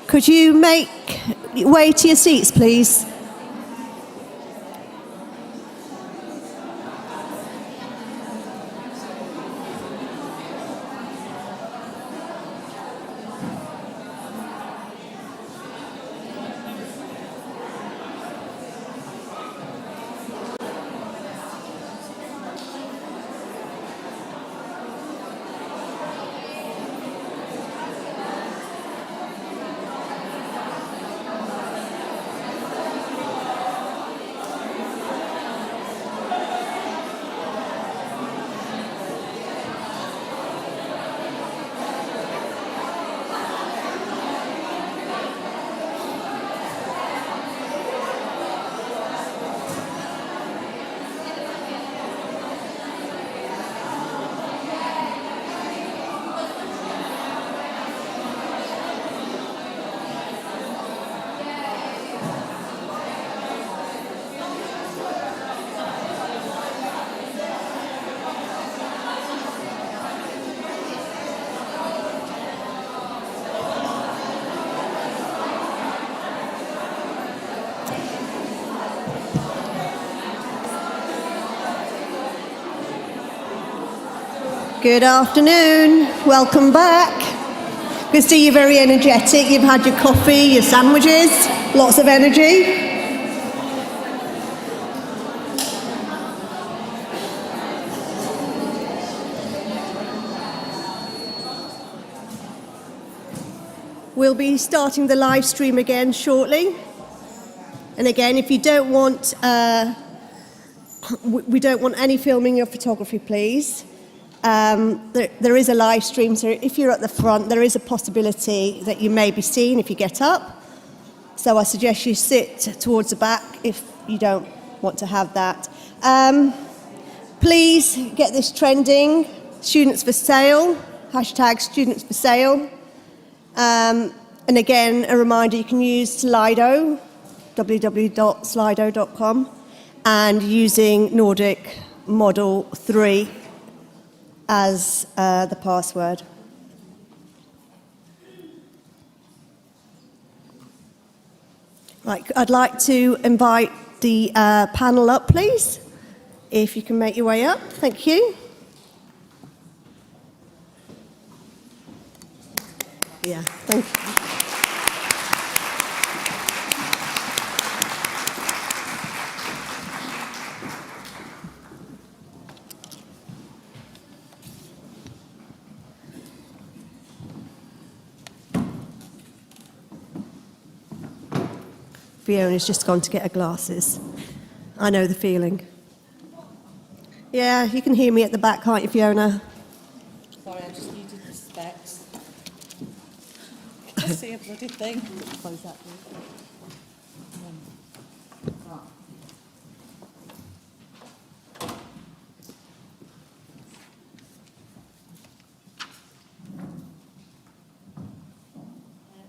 Could you make way to your seats, please? Good afternoon, welcome back. Good to see you're very energetic. You've had your coffee, your sandwiches, lots of energy. We'll be starting the live stream again shortly. And again, if you don't want, we don't want any filming or photography, please. There is a live stream, so if you're at the front, there is a possibility that you may be seen if you get up. So I suggest you sit towards the back if you don't want to have that. Please get this trending. Students for sale, hashtag students for sale. And again, a reminder, you can use Slido, www.slido.com, and using Nordic Model 3 as the password. Right, I'd like to invite the panel up, please, if you can make your way up. Thank you. Yeah, thank you. Fiona's just gone to get her glasses. I know the feeling. Yeah, you can hear me at the back, can't you, Fiona? Sorry, I just needed the specs. I see a bloody thing. Close that door.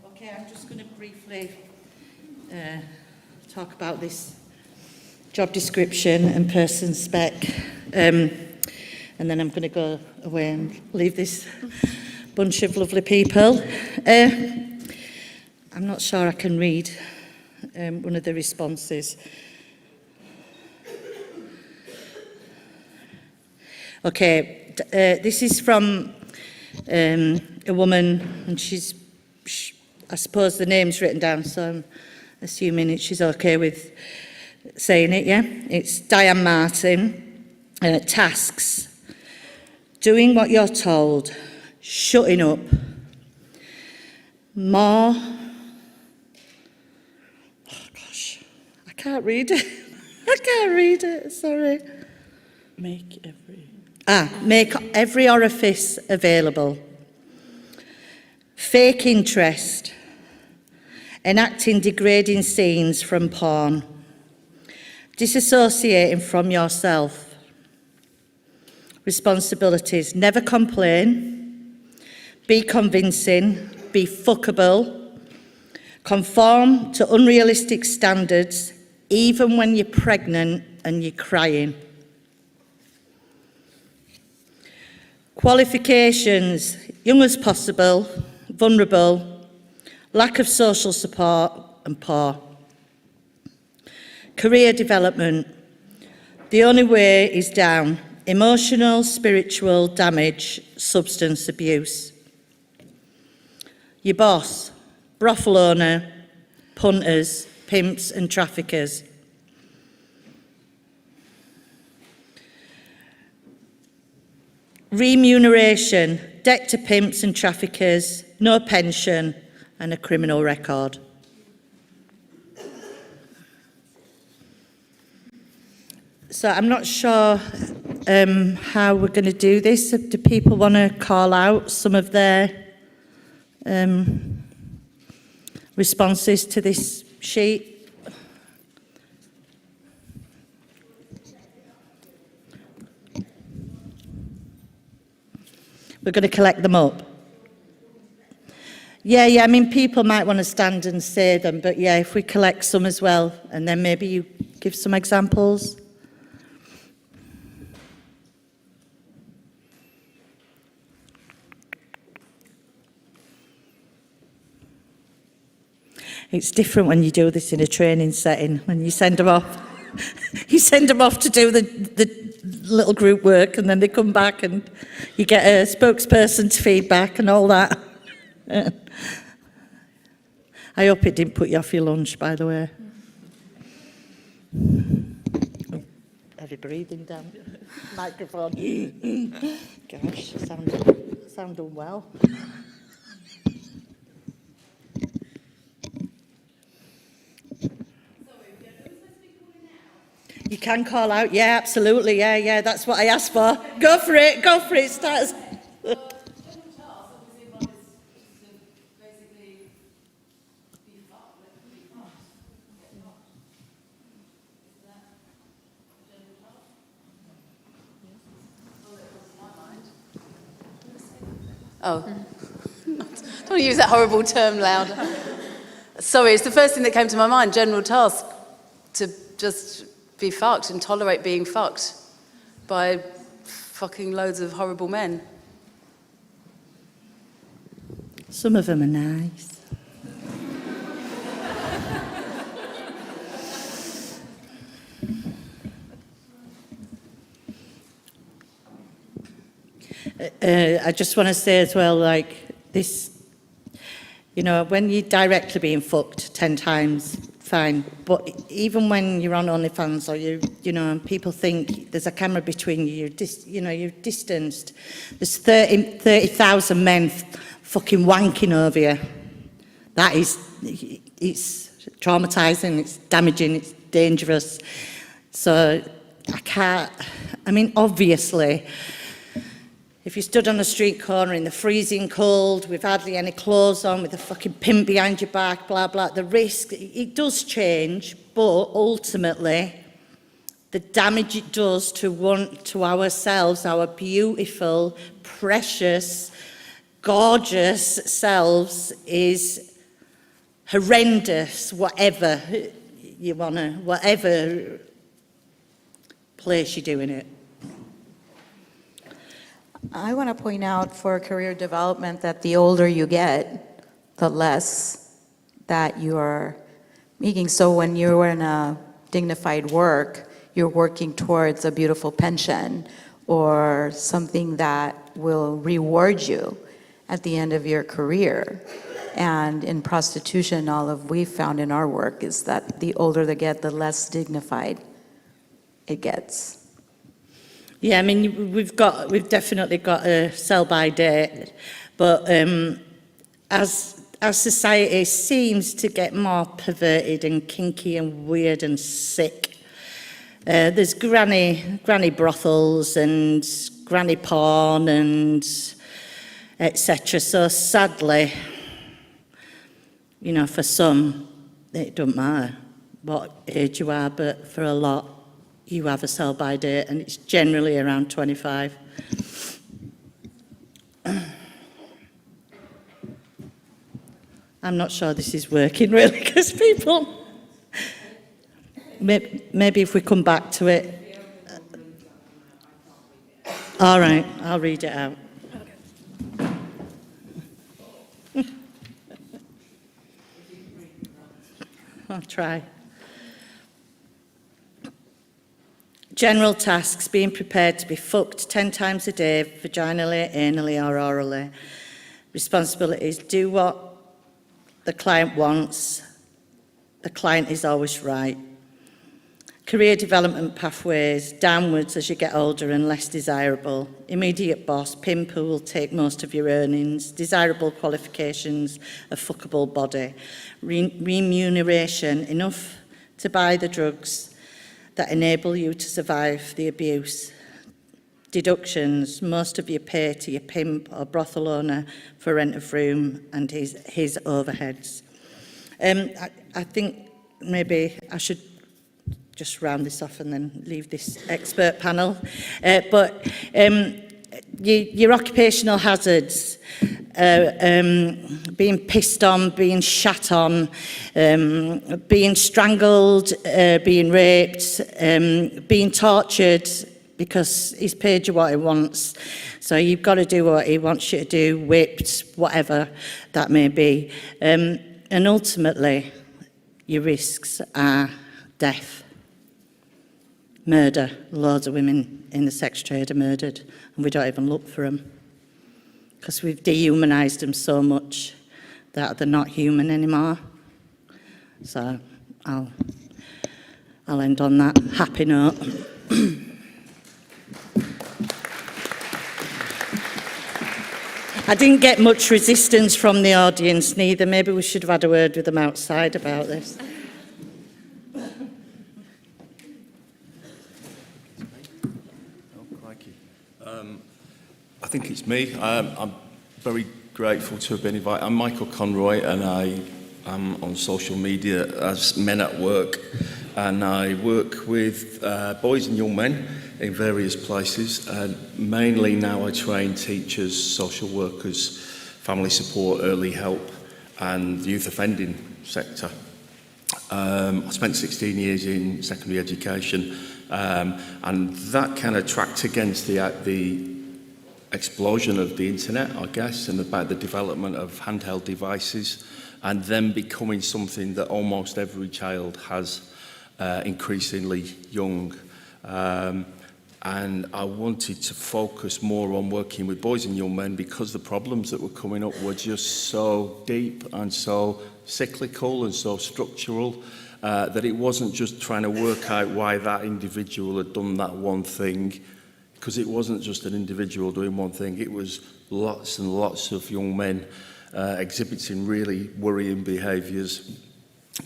Okay, I'm just going to briefly talk about this job description and person spec, and then I'm going to go away and leave this bunch of lovely people. I'm not sure I can read one of the responses. Okay, this is from a woman, and I suppose the name's written down, so I'm assuming she's okay with saying it, yeah? It's Diane Martin. Tasks: doing what you're told, shutting up, more, oh gosh, I can't read it. I can't read it, sorry. Make every orifice available. Fake interest. Enacting degrading scenes from porn. Disassociating from yourself. Responsibilities: never complain. Be convincing. Be fuckable. Conform to unrealistic standards, even when you're pregnant and you're crying. Qualifications: young as possible, vulnerable, lack of social support and poor. Career development. The only way is down. Emotional, spiritual damage, substance abuse. Your boss, brothel owner, punters, pimps and traffickers. Remuneration, debt to pimps and traffickers, no pension and a criminal record. So I'm not sure how we're going to do this. Do people want to call out some of their responses to this sheet? We're going to collect them up. Yeah, I mean, people might want to stand and say them, but yeah, if we collect some as well, and then maybe you give some examples. It's different when you do this in a training setting, when you send them off. You send them off to do the little group work, and then they come back and you get a spokesperson's feedback and all that. I hope it didn't put you off your lunch, by the way. Oh, heavy breathing down the microphone. Gosh, sound unwell. You can call out, yeah, absolutely, yeah, that's what I asked for. Go for it, start. Oh, don't want to use that horrible term loud. Sorry, it's the first thing that came to my mind, general task, to just be fucked and tolerate being fucked by fucking loads of horrible men. Some of them are nice. I just want to say as well, like, this, you know, when you're directly being fucked 10 times, fine. But even when you're on OnlyFans or you know, and people think there's a camera between you, you're distanced. There's 30,000 men fucking wanking over you. That is, it's traumatizing, it's damaging, it's dangerous. So I mean, obviously, if you stood on a street corner in the freezing cold with hardly any clothes on, with a fucking pimp behind your back, blah, blah, the risk, it does change, but ultimately, the damage it does to ourselves, our beautiful, precious, gorgeous selves is horrendous, whatever place you're doing it. I want to point out for career development that the older you get, the less that you are making. So when you're in a dignified work, you're working towards a beautiful pension or something that will reward you at the end of your career. And in prostitution, all of we've found in our work is that the older they get, the less dignified it gets. Yeah, I mean, we've definitely got a sell-by date, but as society seems to get more perverted and kinky and weird and sick, there's granny brothels and granny porn and etc. So sadly, you know, for some, it doesn't matter what age you are, but for a lot, you have a sell-by date, and it's generally around 25. I'm not sure this is working really, because people... Maybe if we come back to it. All right, I'll read it out. I'll try. General tasks: being prepared to be fucked 10 times a day, vaginally, anally or orally. Responsibilities: do what the client wants. The client is always right. Career development pathways: downwards as you get older and less desirable. Immediate boss: pimp who will take most of your earnings. Desirable qualifications: a fuckable body. Remuneration: enough to buy the drugs that enable you to survive the abuse. Deductions: most of your pay to your pimp or brothel owner for rent of room and his overheads. I think maybe I should just round this off and then leave this expert panel. Your occupational hazards: being pissed on, being shat on, being strangled, being raped, being tortured because he's paid you what he wants. So you've got to do what he wants you to do, whipped, whatever that may be. And ultimately, your risks are death. Murder. Loads of women in the sex trade are murdered, and we don't even look for them because we've dehumanised them so much that they're not human anymore. So I'll end on that happy note. I didn't get much resistance from the audience neither. Maybe we should have had a word with them outside about this. I think it's me. I'm very grateful to have been invited. I'm Michael Conroy, and I am on social media as Men at Work, and I work with boys and young men in various places. Mainly now I train teachers, social workers, family support, early help, and youth offending sector. I spent 16 years in secondary education, and that kind of tracked against the explosion of the internet, I guess, and about the development of handheld devices, and them becoming something that almost every child has, increasingly young. And I wanted to focus more on working with boys and young men because the problems that were coming up were just so deep and so cyclical and so structural, that it wasn't just trying to work out why that individual had done that one thing, because it wasn't just an individual doing one thing, it was lots and lots of young men exhibiting really worrying behaviours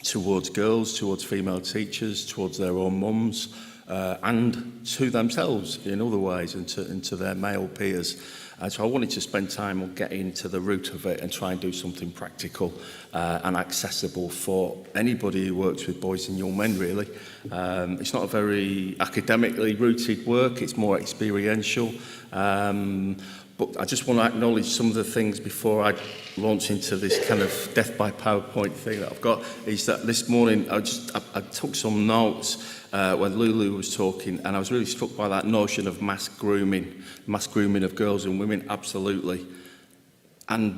towards girls, towards female teachers, towards their own mums, and to themselves in other ways, and to their male peers. So I wanted to spend time on getting to the root of it and try and do something practical and accessible for anybody who works with boys and young men, really. It's not a very academically rooted work, it's more experiential. But I just want to acknowledge some of the things before I launch into this kind of death by PowerPoint thing that I've got, is that this morning I took some notes when Lulu was talking, and I was really struck by that notion of mass grooming of girls and women, absolutely, and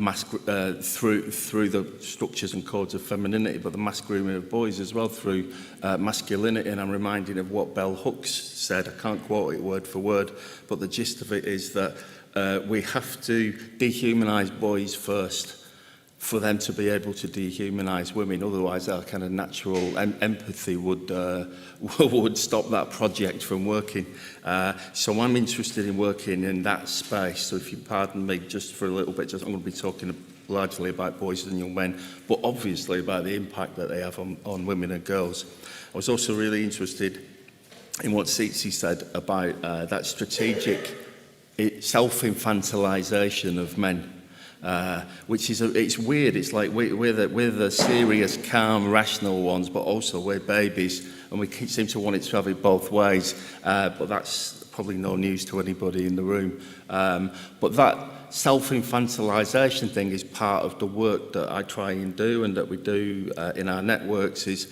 through the structures and codes of femininity, but the mass grooming of boys as well through masculinity. And I'm reminded of what Bell Hooks said. I can't quote it word for word, but the gist of it is that we have to dehumanise boys first for them to be able to dehumanise women. Otherwise, our kind of natural empathy would stop that project from working. So I'm interested in working in that space. So if you pardon me just for a little bit, I'm going to be talking largely about boys and young men, but obviously about the impact that they have on women and girls. I was also really interested in what Tsitsi said about that strategic self-infantilisation of men. Which is it's weird. It's like we're the serious, calm, rational ones, but also we're babies, and we seem to want it to have it both ways. But that's probably no news to anybody in the room. But that self-infantilisation thing is part of the work that I try and do, and that we do in our networks, is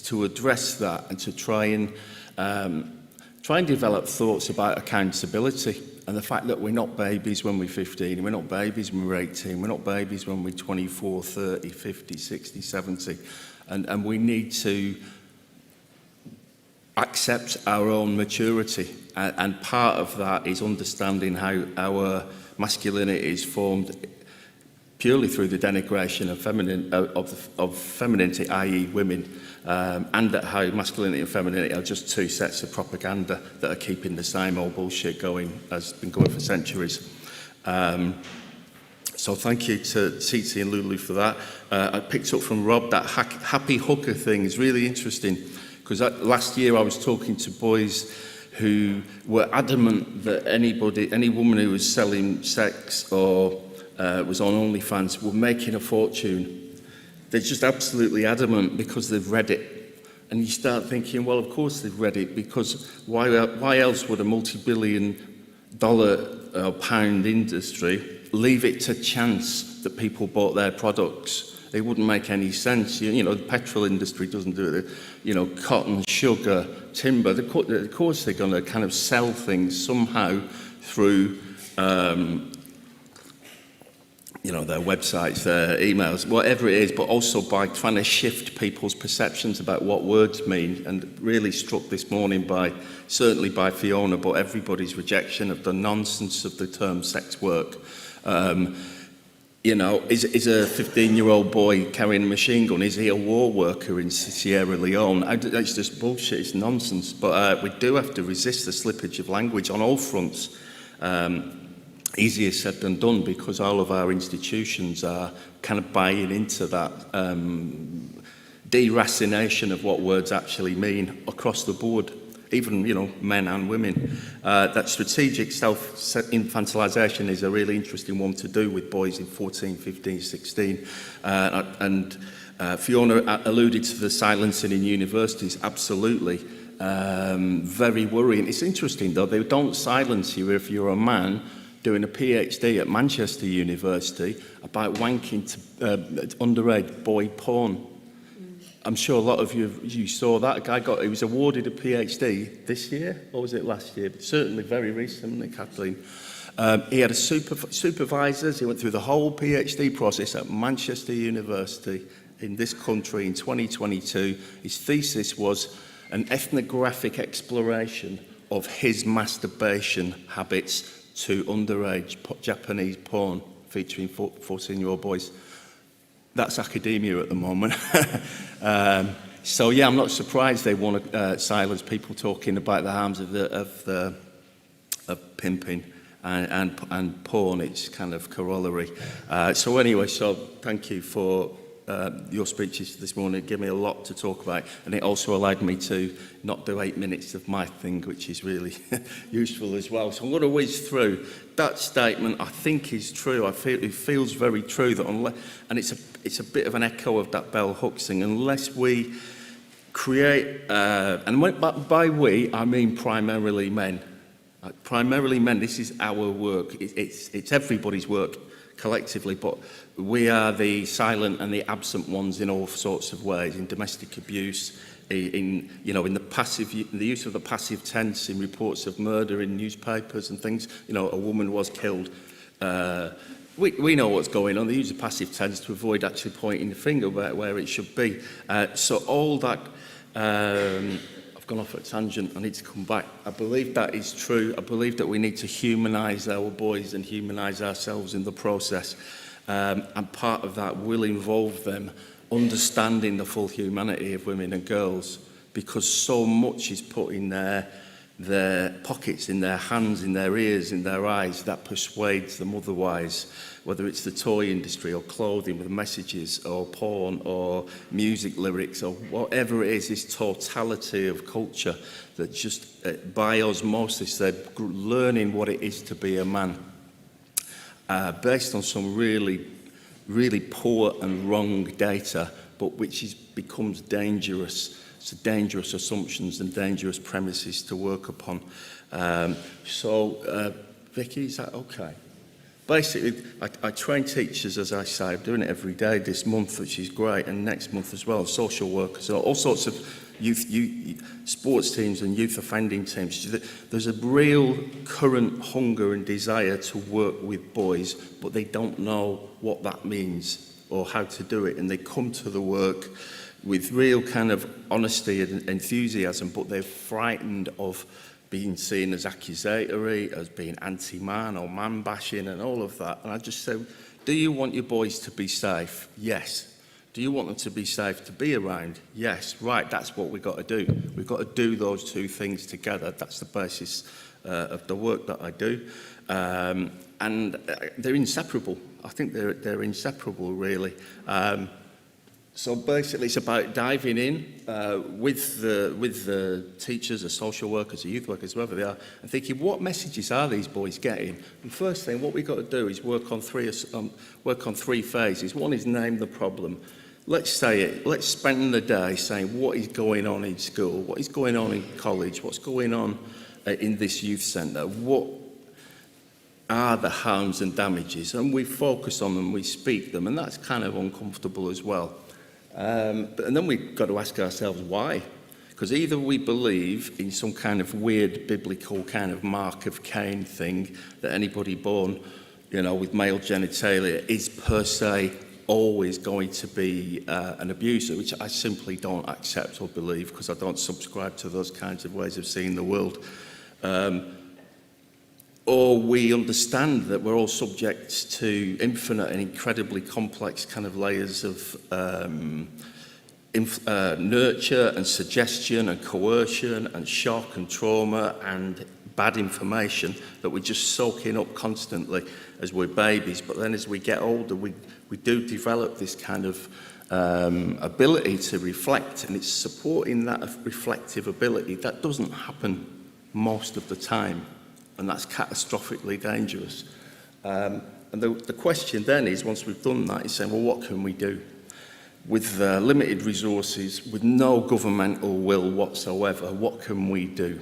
to address that and to try try and develop thoughts about accountability and the fact that we're not babies when we're 15, we're not babies when we're 18, we're not babies when we're 24, 30, 50, 60, 70. And we need to accept our own maturity. And part of that is understanding how our masculinity is formed purely through the denigration of femininity, i.e. women, and that how masculinity and femininity are just two sets of propaganda that are keeping the same old bullshit going, as been going for centuries. So thank you to Titi and Lulu for that. I picked up from Rob that happy hooker thing is really interesting, because last year I was talking to boys who were adamant that any woman who was selling sex or was on OnlyFans were making a fortune. They're just absolutely adamant because they've read it. And you start thinking, well, of course they've read it, because why else would a multi-billion-dollar or pound industry leave it to chance that people bought their products? It wouldn't make any sense. You know, the petrol industry doesn't do it. You know, cotton, sugar, timber. Of course they're going to kind of sell things somehow through you know, their websites, their emails, whatever it is, but also by trying to shift people's perceptions about what words mean. And really struck this morning certainly by Fiona, but everybody's rejection of the nonsense of the term sex work. You know, is a 15-year-old boy carrying a machine gun, is he a war worker in Sierra Leone? It's just bullshit, it's nonsense. But we do have to resist the slippage of language on all fronts. Easier said than done, because all of our institutions are kind of buying into that deracination of what words actually mean across the board, even, you know, men and women. That strategic self-infantilization is a really interesting one to do with boys in 14, 15, 16. Fiona alluded to the silencing in universities, absolutely. Very worrying. It's interesting, though, they don't silence you if you're a man doing a PhD at Manchester University about wanking to underage boy porn. I'm sure a lot of you saw that. He was awarded a PhD this year, or was it last year? But certainly very recently, Kathleen. He had a supervisors. He went through the whole PhD process at Manchester University in this country in 2022. His thesis was an ethnographic exploration of his masturbation habits to underage Japanese porn featuring 14-year-old boys. That's academia at the moment. So yeah, I'm not surprised they want to silence people talking about the harms of pimping and porn. It's kind of corollary. So anyway, so thank you for your speeches this morning. It gave me a lot to talk about, and it also allowed me to not do 8 minutes of my thing, which is really useful as well. So I'm going to whiz through. That statement, I think, is true. I feel it feels very true that and it's a bit of an echo of that bell hooks thing. Unless we create, and by we I mean primarily men. Primarily men. This is our work. It's everybody's work collectively, but we are the silent and the absent ones in all sorts of ways, in domestic abuse, in the use of the passive tense in reports of murder in newspapers and things. You know, a woman was killed. We know what's going on. They use the passive tense to avoid actually pointing the finger where it should be. So all that. I've gone off at a tangent. I need to come back. I believe that is true. I believe that we need to humanise our boys and humanise ourselves in the process. And part of that will involve them understanding the full humanity of women and girls, because so much is put in their pockets, in their hands, in their ears, in their eyes, that persuades them otherwise, whether it's the toy industry or clothing with messages or porn or music lyrics or whatever it is, this totality of culture that just by osmosis they're learning what it is to be a man, based on some really, really poor and wrong data, but which becomes dangerous. So dangerous assumptions and dangerous premises to work upon. Vicky, is that okay? Basically, I train teachers, as I say. I'm doing it every day this month, which is great, and next month as well, social workers, all sorts of sports teams and youth offending teams. There's a real current hunger and desire to work with boys, but they don't know what that means or how to do it, and they come to the work with real kind of honesty and enthusiasm, but they're frightened of being seen as accusatory, as being anti-man or man-bashing and all of that. And I just say, do you want your boys to be safe? Yes. Do you want them to be safe to be around? Yes. Right, that's what we've got to do. We've got to do those two things together. That's the basis of the work that I do. And they're inseparable. I think they're inseparable, really. So basically, it's about diving in with the teachers, the social workers, the youth workers, whoever they are, and thinking, what messages are these boys getting? And first thing, what we've got to do is work on three phases. One is name the problem. Let's say it. Let's spend the day saying what is going on in school, what is going on in college, what's going on in this youth centre, what are the harms and damages, and we focus on them, we speak them, and that's kind of uncomfortable as well. And then we've got to ask ourselves why. Because either we believe in some kind of weird biblical kind of mark of Cain thing that anybody born, with male genitalia is per se always going to be an abuser, which I simply don't accept or believe because I don't subscribe to those kinds of ways of seeing the world. Or we understand that we're all subject to infinite and incredibly complex kind of layers of nurture and suggestion and coercion and shock and trauma and bad information that we're just soaking up constantly as we're babies. But then as we get older, we do develop this kind of ability to reflect, and it's supporting that reflective ability. That doesn't happen most of the time. And that's catastrophically dangerous. And the question then is, once we've done that, is saying, well, what can we do? With limited resources, with no governmental will whatsoever, what can we do?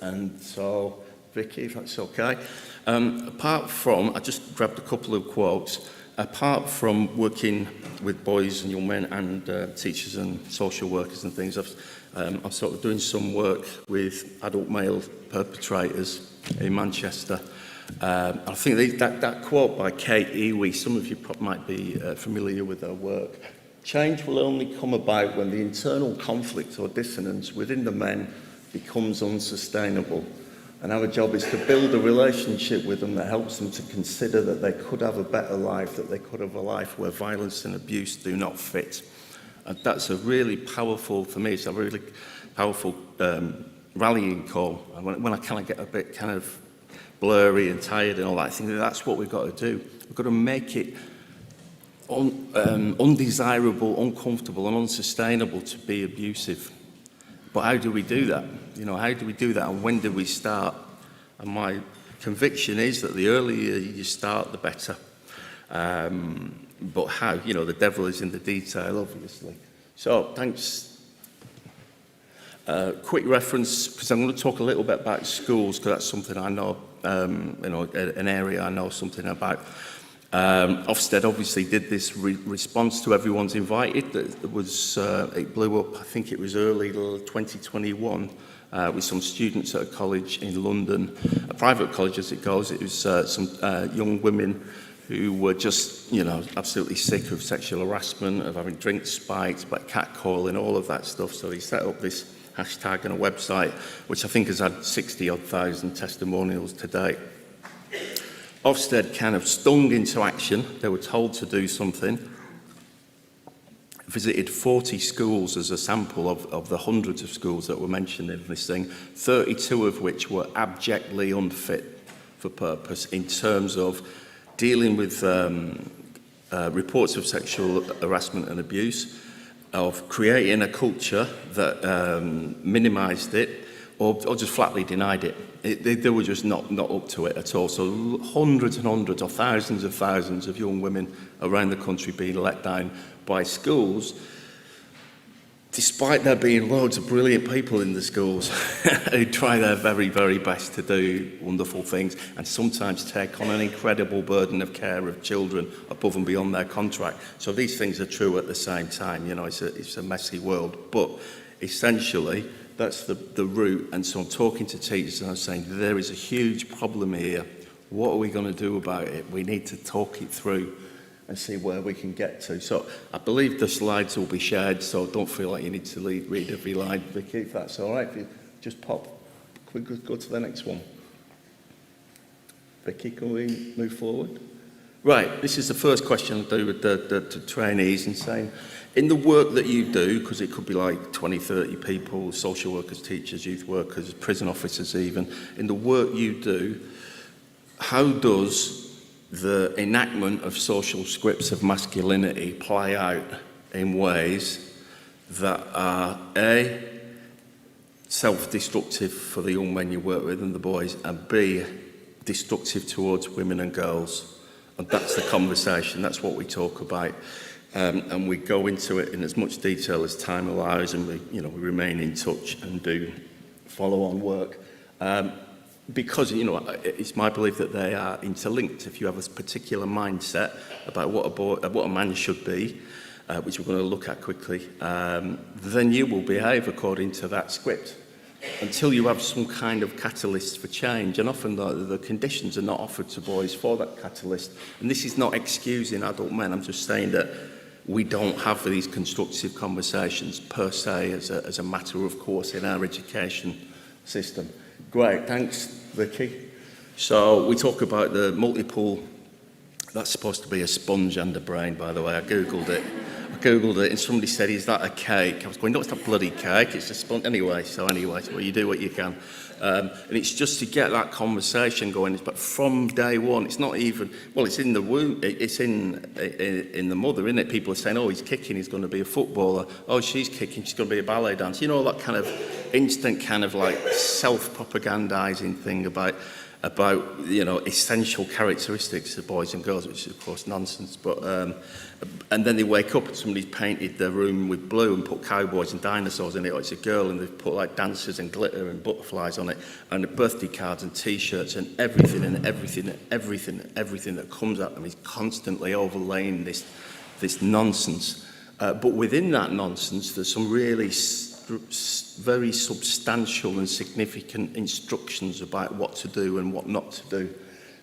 And so, Vicky, if that's okay. Apart from, I just grabbed a couple of quotes, apart from working with boys and young men and teachers and social workers and things, I'm sort of doing some work with adult male perpetrators in Manchester. I think that quote by Kate Iwi, some of you might be familiar with her work. Change will only come about when the internal conflict or dissonance within the men becomes unsustainable. And our job is to build a relationship with them that helps them to consider that they could have a better life, that they could have a life where violence and abuse do not fit. And that's a really powerful, for me, it's a really powerful rallying call. And when I kind of get a bit kind of blurry and tired and all that, I think that's what we've got to do. We've got to make it undesirable, uncomfortable and unsustainable to be abusive. But how do we do that? How do we do that, and when do we start? And my conviction is that the earlier you start, the better. But how? The devil is in the detail, obviously. So, thanks. Quick reference, because I'm going to talk a little bit about schools, because that's something I know, an area I know something about. Ofsted obviously did this response to Everyone's Invited. It blew up, I think it was early 2021, with some students at a college in London, a private college as it goes. It was some young women who were just, absolutely sick of sexual harassment, of having drink spiked, but catcalling, all of that stuff. So he set up this hashtag and a website, which I think has had 60,000 testimonials to date. Ofsted kind of stung into action. They were told to do something. Visited 40 schools as a sample of the hundreds of schools that were mentioned in this thing, 32 of which were abjectly unfit for purpose in terms of dealing with reports of sexual harassment and abuse, of creating a culture that minimised it, or just flatly denied it. They were just not up to it at all. So hundreds and hundreds or thousands of young women around the country being let down by schools despite there being loads of brilliant people in the schools who try their very, very best to do wonderful things and sometimes take on an incredible burden of care of children above and beyond their contract. So these things are true at the same time. You know, it's a messy world. But essentially, that's the root. And so I'm talking to teachers and I'm saying, there is a huge problem here. What are we going to do about it? We need to talk it through and see where we can get to. So I believe the slides will be shared, so don't feel like you need to read every line, Vicky, if that's all right. If you just pop, can we go to the next one? Vicky, can we move forward? Right, this is the first question I do with the trainees and saying, in the work that you do, because it could be like 20, 30 people, social workers, teachers, youth workers, prison officers even, in the work you do, how does the enactment of social scripts of masculinity play out in ways that are A, self-destructive for the young men you work with and the boys, and B, destructive towards women and girls? And that's the conversation, that's what we talk about. And we go into it in as much detail as time allows, and we remain in touch and do follow-on work. Because, it's my belief that they are interlinked. If you have a particular mindset about what a man should be, which we're going to look at quickly, then you will behave according to that script until you have some kind of catalyst for change. And often the conditions are not offered to boys for that catalyst. And this is not excusing adult men. I'm just saying that we don't have these constructive conversations per se as a matter of course in our education system. Great, thanks, Vicky. So we talk about the multiple, that's supposed to be a sponge and a brain, by the way. I Googled it and somebody said, is that a cake? I was going, no, it's not bloody cake, it's a sponge. Anyway, so you do what you can. And it's just to get that conversation going. But from day one, it's not even, well, it's in the womb, it's in the mother, isn't it? People are saying, oh, he's kicking, he's going to be a footballer. Oh, she's kicking, she's going to be a ballet dancer. You know, that kind of instant kind of like self-propagandizing thing about essential characteristics of boys and girls, which is of course nonsense. But and then they wake up and somebody's painted their room with blue and put cowboys and dinosaurs in it, or it's a girl and they've put like dancers and glitter and butterflies on it, and birthday cards and T-shirts and everything that comes at them is constantly overlaying this nonsense. But within that nonsense, there's some really very substantial and significant instructions about what to do and what not to do.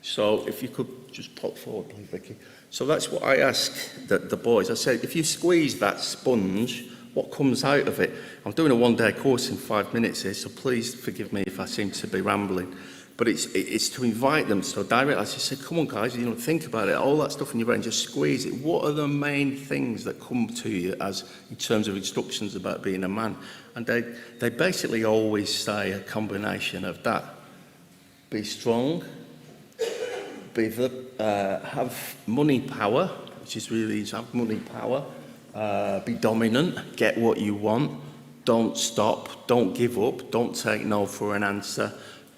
So if you could just pop forward, please, Vicky. So that's what I ask the boys. I said, if you squeeze that sponge, what comes out of it? I'm doing a one-day course in 5 minutes here, so please forgive me if I seem to be rambling. But it's to invite them so directly. I just said, come on, guys, think about it. All that stuff in your brain, just squeeze it. What are the main things that come to you in terms of instructions about being a man? And they basically always say a combination of that. Be strong, have money power, which is really easy, have money power, be dominant, get what you want, don't stop, don't give up, don't take no for an answer.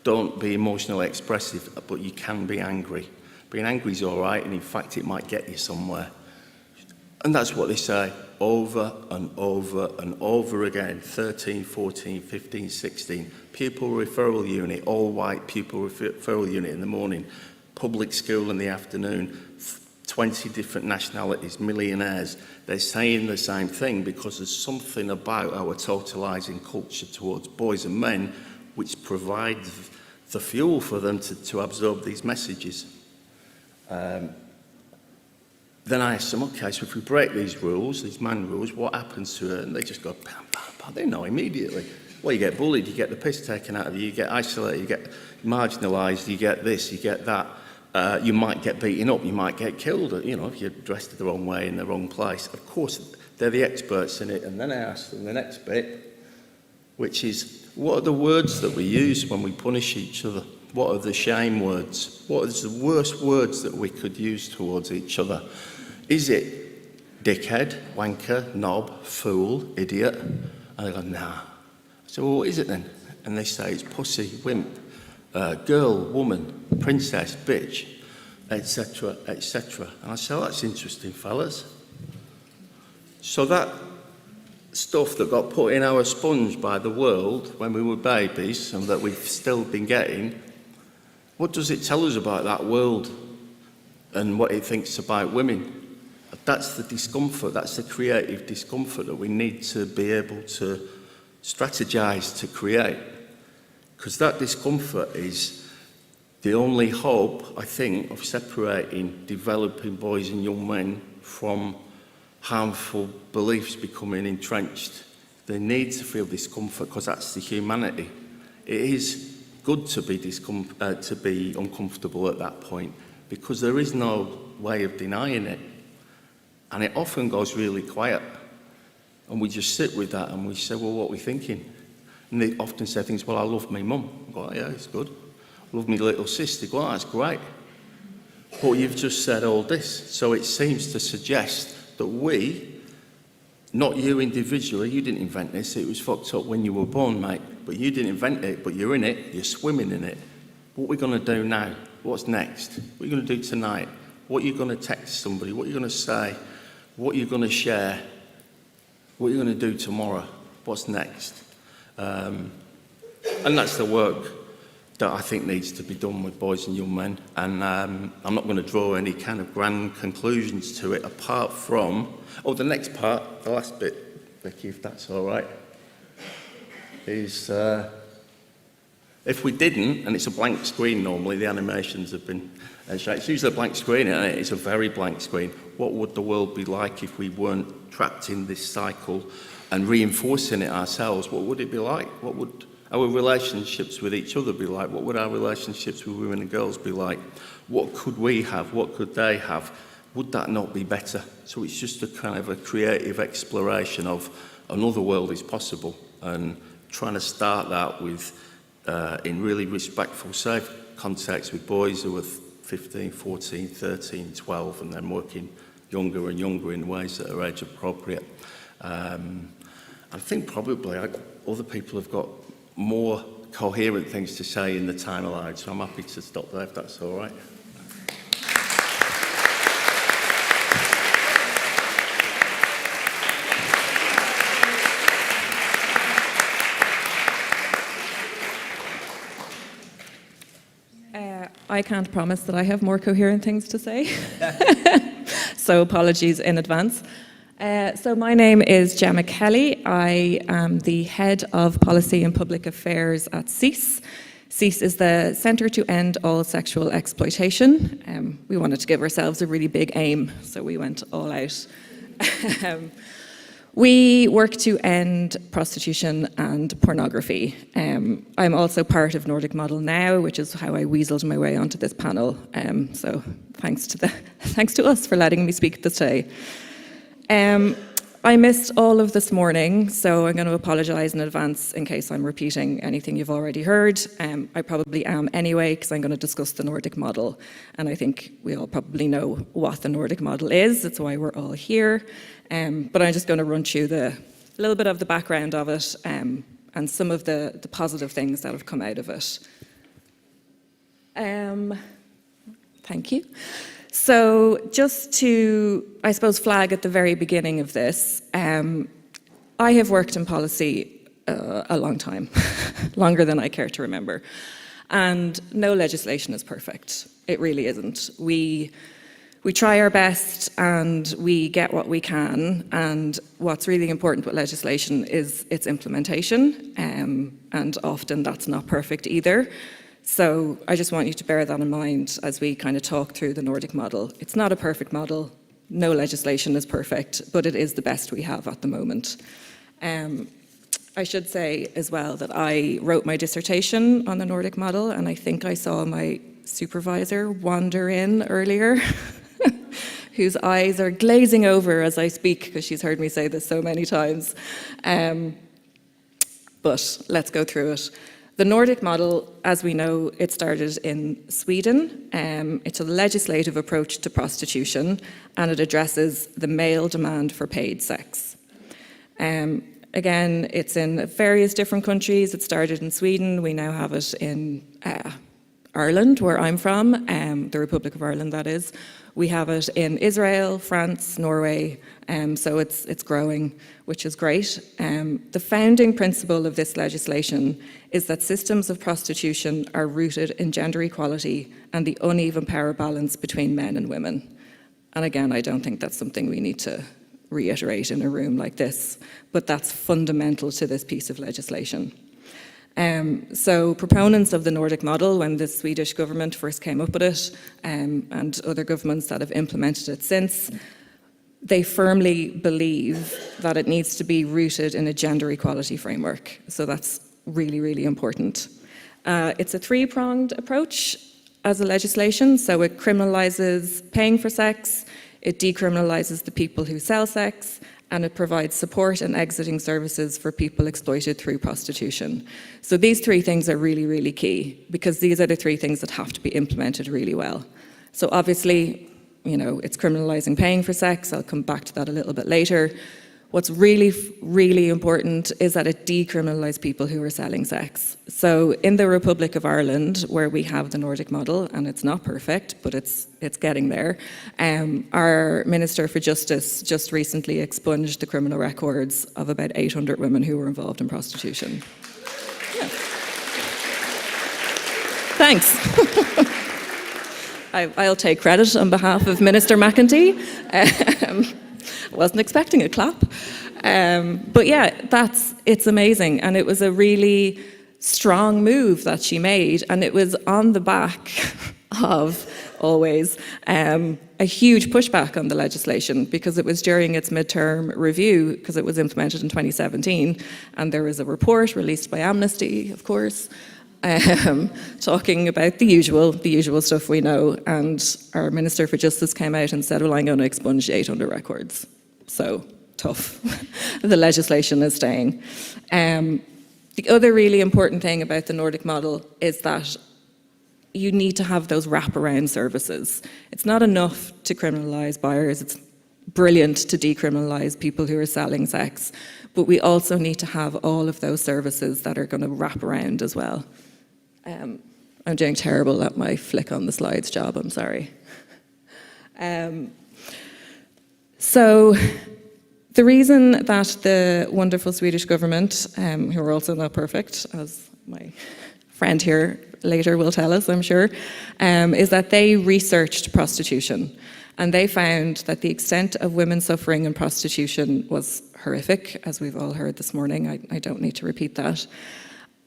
Don't be emotionally expressive, but you can be angry. Being angry is all right, and in fact, it might get you somewhere. And that's what they say over and over and over again. 13, 14, 15, 16. Pupil referral unit, all white pupil referral unit in the morning. Public school in the afternoon. 20 different nationalities, millionaires. They're saying the same thing because there's something about our totalising culture towards boys and men which provides the fuel for them to absorb these messages. Then I asked them, okay, so if we break these rules, these man rules, what happens to it? And they just go, bam, bam, bam. They know immediately. Well, you get bullied, you get the piss taken out of you, you get isolated, you get marginalised, you get this, you get that. You might get beaten up, you might get killed, if you're dressed the wrong way in the wrong place. Of course, they're the experts in it. And then I asked them the next bit, which is, what are the words that we use when we punish each other? What are the shame words? What is the worst words that we could use towards each other? Is it dickhead, wanker, knob, fool, idiot? And they go, nah. I said, well, what is it then? And they say it's pussy, wimp, girl, woman, princess, bitch, etc., etc. And I said, oh, that's interesting, fellas. So that stuff that got put in our sponge by the world when we were babies and that we've still been getting, what does it tell us about that world and what it thinks about women? That's the discomfort, that's the creative discomfort that we need to be able to strategise to create. Because that discomfort is the only hope, I think, of separating developing boys and young men from harmful beliefs becoming entrenched. They need to feel discomfort because that's the humanity. It is good to be uncomfortable at that point because there is no way of denying it. And it often goes really quiet. And we just sit with that and we say, well, what are we thinking? And they often say things, well, I love my mum. I go, yeah, it's good. I love my little sister. Go, oh, that's great. But you've just said all this. So it seems to suggest that we, not you individually, you didn't invent this, it was fucked up when you were born, mate, but you didn't invent it, but you're in it, you're swimming in it. What are we going to do now? What's next? What are you going to do tonight? What are you going to text somebody? What are you going to say? What are you going to share? What are you going to do tomorrow? What's next? And that's the work that I think needs to be done with boys and young men. And I'm not going to draw any kind of grand conclusions to it apart from, the next part, the last bit, Vicky, if that's all right, is if we didn't, and it's a blank screen normally, the animations have been, it's usually a blank screen, and it's a very blank screen. What would the world be like if we weren't trapped in this cycle and reinforcing it ourselves? What would it be like? What would our relationships with each other be like? What would our relationships with women and girls be like? What could we have? What could they have? Would that not be better? So it's just a kind of a creative exploration of another world is possible and trying to start that with, in really respectful, safe context with boys who are 15, 14, 13, 12, and then working younger and younger in ways that are age appropriate. I think probably other people have got more coherent things to say in the time allowed, so I'm happy to stop there if that's all right. I can't promise that I have more coherent things to say, so apologies in advance. So my name is Gemma Kelly. I am the Head of Policy and Public Affairs at CEASE. CEASE is the Centre to End All Sexual Exploitation. We wanted to give ourselves a really big aim, so we went all out. We work to end prostitution and pornography. I'm also part of Nordic Model Now, which is how I weaseled my way onto this panel. So thanks to us for letting me speak this day. I missed all of this morning, so I'm going to apologise in advance in case I'm repeating anything you've already heard. I probably am anyway, because I'm going to discuss the Nordic model. And I think we all probably know what the Nordic model is. That's why we're all here. But I'm just going to run through a little bit of the background of it and some of the positive things that have come out of it. Thank you. So just to, I suppose, flag at the very beginning of this, I have worked in policy a long time, longer than I care to remember. And no legislation is perfect. It really isn't. We try our best and we get what we can. And what's really important with legislation is its implementation. And often that's not perfect either. So I just want you to bear that in mind as we kind of talk through the Nordic model. It's not a perfect model. No legislation is perfect, but it is the best we have at the moment. I should say as well that I wrote my dissertation on the Nordic model, and I think I saw my supervisor wander in earlier, whose eyes are glazing over as I speak, because she's heard me say this so many times. But let's go through it. The Nordic model, as we know, it started in Sweden. It's a legislative approach to prostitution, and it addresses the male demand for paid sex. Again, it's in various different countries. It started in Sweden. We now have it in Ireland, where I'm from, the Republic of Ireland, that is. We have it in Israel, France, Norway, so it's growing, which is great. The founding principle of this legislation is that systems of prostitution are rooted in gender equality and the uneven power balance between men and women. And again, I don't think that's something we need to reiterate in a room like this, but that's fundamental to this piece of legislation. So proponents of the Nordic model, when the Swedish government first came up with it, and other governments that have implemented it since, they firmly believe that it needs to be rooted in a gender equality framework. So that's really, really important. It's a three-pronged approach as a legislation. So it criminalises paying for sex, it decriminalises the people who sell sex, and it provides support and exiting services for people exploited through prostitution. So these three things are really, really key, because these are the three things that have to be implemented really well. So obviously, you know, it's criminalising paying for sex. I'll come back to that a little bit later. What's really, really important is that it decriminalise people who are selling sex. So in the Republic of Ireland, where we have the Nordic model, and it's not perfect, but it's getting there, our Minister for Justice just recently expunged the criminal records of about 800 women who were involved in prostitution. Yeah. Thanks. I'll take credit on behalf of Minister McEntee. Wasn't expecting a clap. But yeah, it's amazing. And it was a really strong move that she made. And it was on the back of, always, a huge pushback on the legislation, because it was during its midterm review, because it was implemented in 2017. And there was a report released by Amnesty, of course, talking about the usual stuff we know. And our Minister for Justice came out and said, well, I'm going to expunge 800 records. So tough. The legislation is staying. The other really important thing about the Nordic model is that you need to have those wraparound services. It's not enough to criminalise buyers. It's brilliant to decriminalise people who are selling sex. But we also need to have all of those services that are going to wrap around as well. I'm doing terrible at my flick on the slides job, I'm sorry. So the reason that the wonderful Swedish government, who are also not perfect, as my friend here later will tell us, I'm sure, is that they researched prostitution. And they found that the extent of women suffering in prostitution was horrific, as we've all heard this morning. I don't need to repeat that.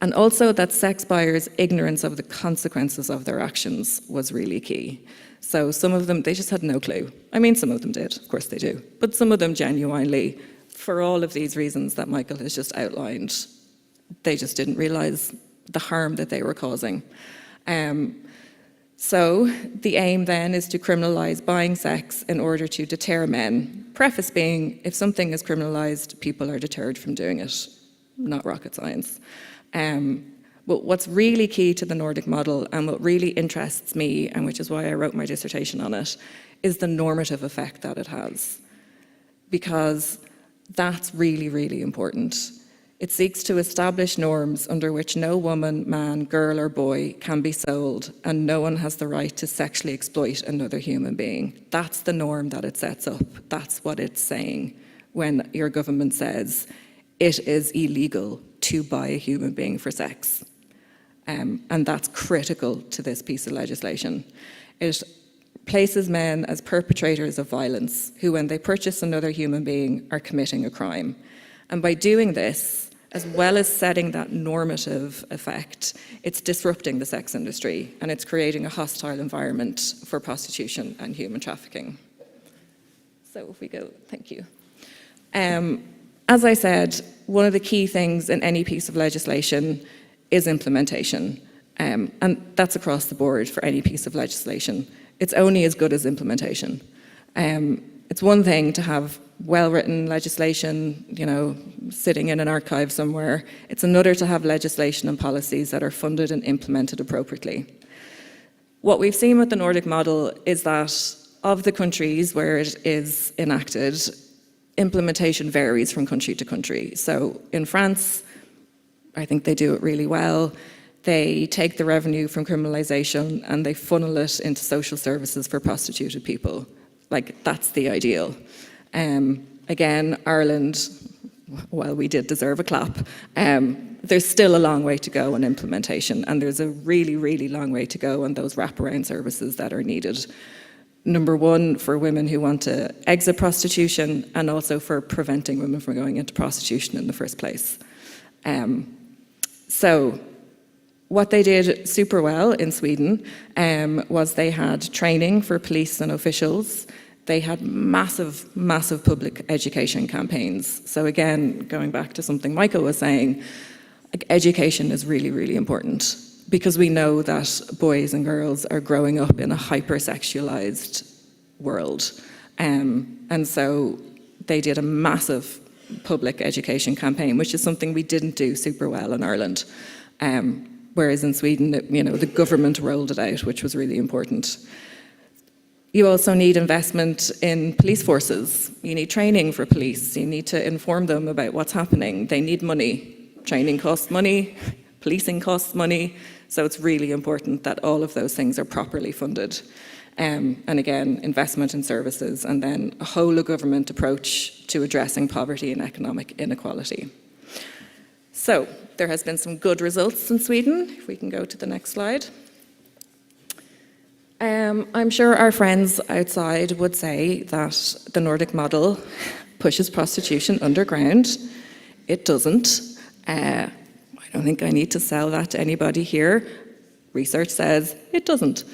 And also that sex buyers' ignorance of the consequences of their actions was really key. So some of them, they just had no clue. I mean, some of them did, of course they do. But some of them genuinely, for all of these reasons that Michael has just outlined, they just didn't realise the harm that they were causing. So the aim then is to criminalise buying sex in order to deter men. Preface being, if something is criminalised, people are deterred from doing it. Not rocket science. But what's really key to the Nordic model, and what really interests me, and which is why I wrote my dissertation on it, is the normative effect that it has. Because that's really, really important. It seeks to establish norms under which no woman, man, girl or boy can be sold, and no one has the right to sexually exploit another human being. That's the norm that it sets up. That's what it's saying when your government says it is illegal to buy a human being for sex. And that's critical to this piece of legislation. It places men as perpetrators of violence who, when they purchase another human being, are committing a crime. And by doing this, as well as setting that normative effect, it's disrupting the sex industry, and it's creating a hostile environment for prostitution and human trafficking. So if we go, thank you. As I said, one of the key things in any piece of legislation is implementation. And that's across the board for any piece of legislation. It's only as good as implementation. It's one thing to have well-written legislation, you know, sitting in an archive somewhere. It's another to have legislation and policies that are funded and implemented appropriately. What we've seen with the Nordic model is that of the countries where it is enacted, implementation varies from country to country. So in France, I think they do it really well. they take the revenue from criminalisation and they funnel it into social services for prostituted people. Like, that's the ideal. Again, Ireland, while we did deserve a clap, there's still a long way to go on implementation, and there's a really, really long way to go on those wraparound services that are needed. Number one, for women who want to exit prostitution, and also for preventing women from going into prostitution in the first place. So what they did super well in Sweden was they had training for police and officials. They had massive, massive public education campaigns. So again, going back to something Michael was saying, like, education is really, really important, because we know that boys and girls are growing up in a hypersexualized world. And so they did a massive public education campaign, which is something we didn't do super well in Ireland. Whereas in Sweden, the government rolled it out, which was really important. You also need investment in police forces. You need training for police. You need to inform them about what's happening. They need money. Training costs money. Policing costs money. So it's really important that all of those things are properly funded. And again, investment in services, and then a whole of government approach to addressing poverty and economic inequality. So there has been some good results in Sweden. If we can go to the next slide. I'm sure our friends outside would say that the Nordic model pushes prostitution underground. It doesn't. I don't think I need to sell that to anybody here. Research says it doesn't.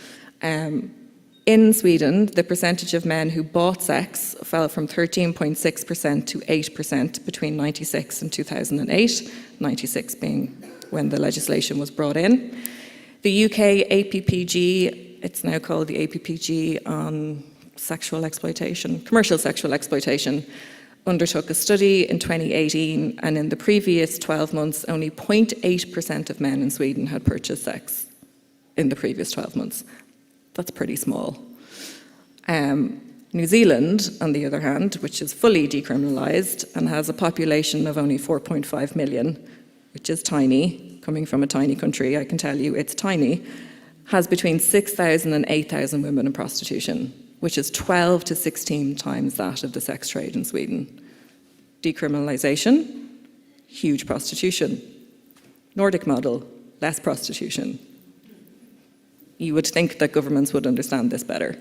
In Sweden, the percentage of men who bought sex fell from 13.6% to 8% between 1996 and 2008, 96 being when the legislation was brought in. The UK APPG, it's now called the APPG on sexual exploitation, commercial sexual exploitation, undertook a study in 2018, and in the previous 12 months, only 0.8% of men in Sweden had purchased sex in the previous 12 months. That's pretty small. New Zealand, on the other hand, which is fully decriminalised and has a population of only 4.5 million, which is tiny, coming from a tiny country, I can tell you it's tiny, has between 6,000 and 8,000 women in prostitution, which is 12 to 16 times that of the sex trade in Sweden. Decriminalisation, huge prostitution. Nordic model, less prostitution. You would think that governments would understand this better.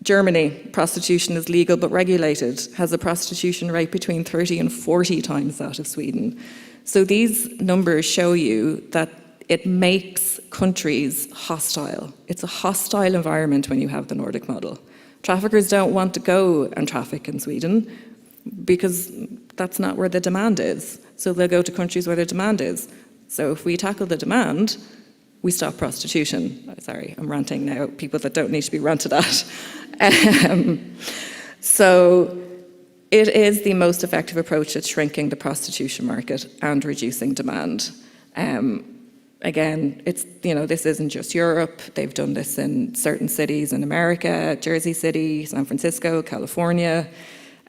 Germany, prostitution is legal but regulated, has a prostitution rate between 30 and 40 times that of Sweden. So these numbers show you that it makes countries hostile. It's a hostile environment when you have the Nordic model. Traffickers don't want to go and traffic in Sweden because that's not where the demand is. So they'll go to countries where the demand is. So if we tackle the demand, we stop prostitution. Sorry, I'm ranting now, people that don't need to be ranted at. So it is the most effective approach at shrinking the prostitution market and reducing demand. Again, this isn't just Europe. They've done this in certain cities in America, Jersey City, San Francisco, California.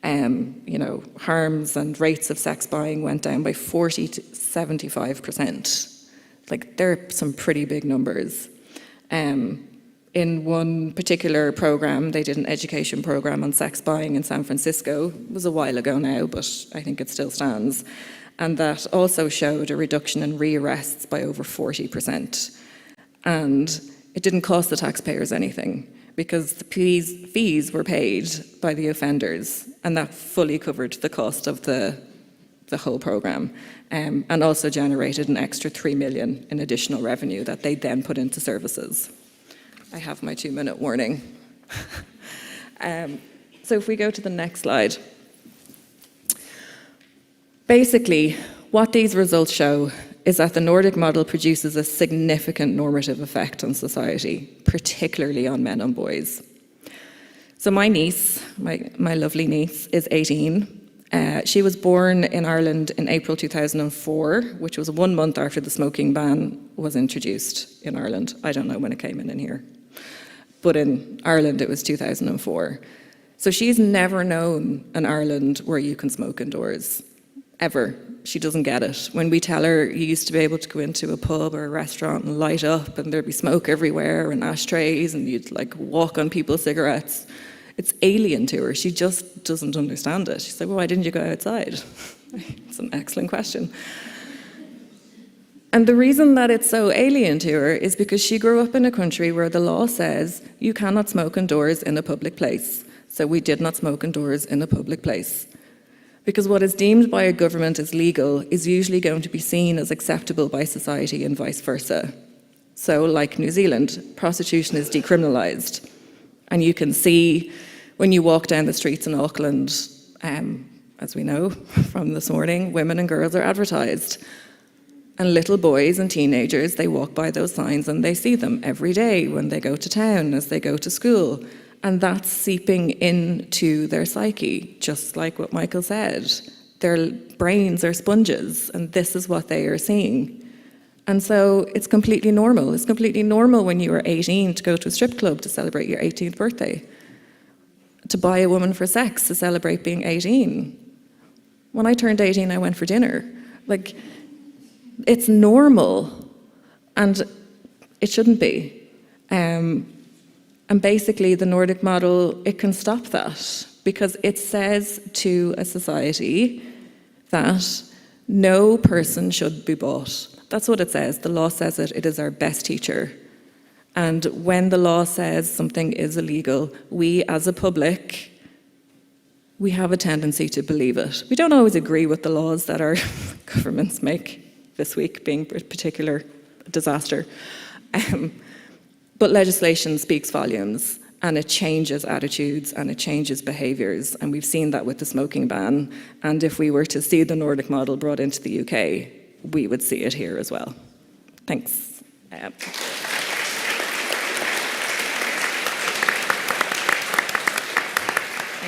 Harms and rates of sex buying went down by 40 to 75%. Like, they're some pretty big numbers. In one particular program, they did an education program on sex buying in San Francisco. It was a while ago now, but I think it still stands. And that also showed a reduction in rearrests by over 40%. And it didn't cost the taxpayers anything, because the fees were paid by the offenders, and that fully covered the cost of the whole program, and also generated an extra 3 million in additional revenue that they then put into services. I have my 2-minute warning. So if we go to the next slide. Basically, what these results show is that the Nordic model produces a significant normative effect on society, particularly on men and boys. So my niece, my lovely niece, is 18. She was born in Ireland in April 2004, which was 1 month after the smoking ban was introduced in Ireland. I don't know when it came in here. But in Ireland, it was 2004. So she's never known an Ireland where you can smoke indoors, ever. she doesn't get it. When we tell her you used to be able to go into a pub or a restaurant and light up and there'd be smoke everywhere and ashtrays and you'd like walk on people's cigarettes, it's alien to her. She just doesn't understand it. She's like, well, why didn't you go outside? It's an excellent question. And the reason that it's so alien to her is because she grew up in a country where the law says you cannot smoke indoors in a public place. So we did not smoke indoors in a public place. Because what is deemed by a government as legal is usually going to be seen as acceptable by society and vice versa. So like New Zealand, prostitution is decriminalised. And you can see when you walk down the streets in Auckland, as we know from this morning, women and girls are advertised. And little boys and teenagers, they walk by those signs and they see them every day when they go to town, as they go to school. And that's seeping into their psyche, just like what Michael said. Their brains are sponges, and this is what they are seeing. And so it's completely normal. It's completely normal when you were 18 to go to a strip club to celebrate your 18th birthday, to buy a woman for sex to celebrate being 18. When I turned 18, I went for dinner. Like, it's normal, and it shouldn't be. And basically, the Nordic model, it can stop that, because it says to a society that no person should be bought. That's what it says. The law says it. It is our best teacher. And when the law says something is illegal, we as a public, we have a tendency to believe it. We don't always agree with the laws that our governments make, this week being a particular disaster. But legislation speaks volumes, and it changes attitudes and it changes behaviours, and we've seen that with the smoking ban. And if we were to see the Nordic model brought into the UK, we would see it here as well. Thanks. I'm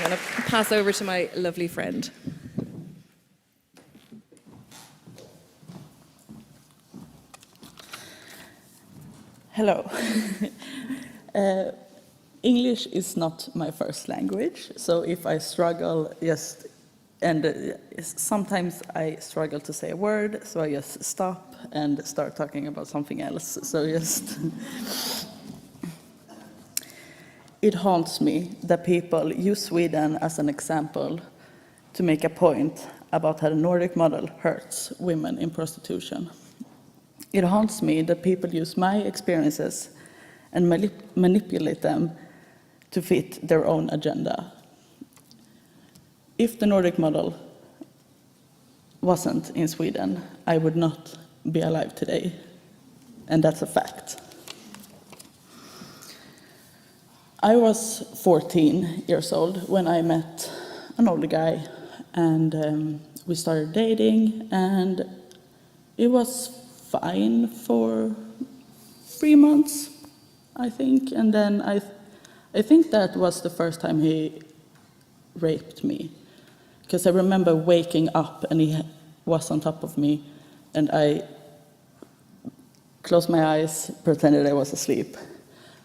going to pass over to my lovely friend. Hello. English is not my first language, so if I struggle, sometimes I struggle to say a word, so I just stop and start talking about something else. So it haunts me that people use Sweden as an example to make a point about how the Nordic model hurts women in prostitution. It haunts me that people use my experiences and manipulate them to fit their own agenda. If the Nordic model wasn't in Sweden, I would not be alive today, and that's a fact. I was 14 years old when I met an older guy, and we started dating, and it was fine for 3 months, I think, and then I think that was the first time he raped me, because I remember waking up and he was on top of me, and I closed my eyes, pretended I was asleep,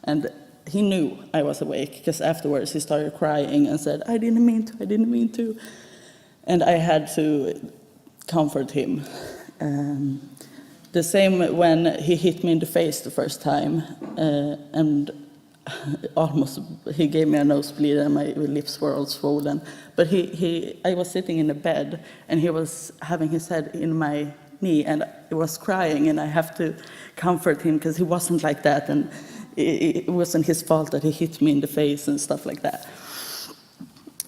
and he knew I was awake, because afterwards he started crying and said, I didn't mean to, and I had to comfort him. The same when he hit me in the face the first time, and almost he gave me a nosebleed and my lips were all swollen. But I was sitting in a bed and he was having his head in my knee and he was crying, and I have to comfort him because he wasn't like that, and it wasn't his fault that he hit me in the face and stuff like that.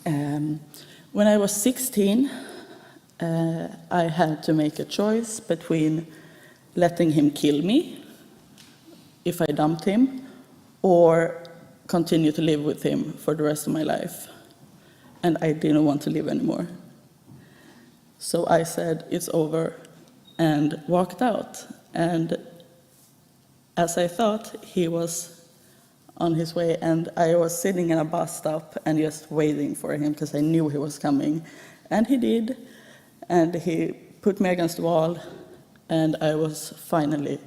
When I was 16, I had to make a choice between letting him kill me if I dumped him, or continue to live with him for the rest of my life. And I didn't want to live anymore. So I said, it's over, and walked out. And as I thought, he was on his way, and I was sitting in a bus stop and just waiting for him because I knew he was coming. And he did, and he put me against the wall, and I was finally,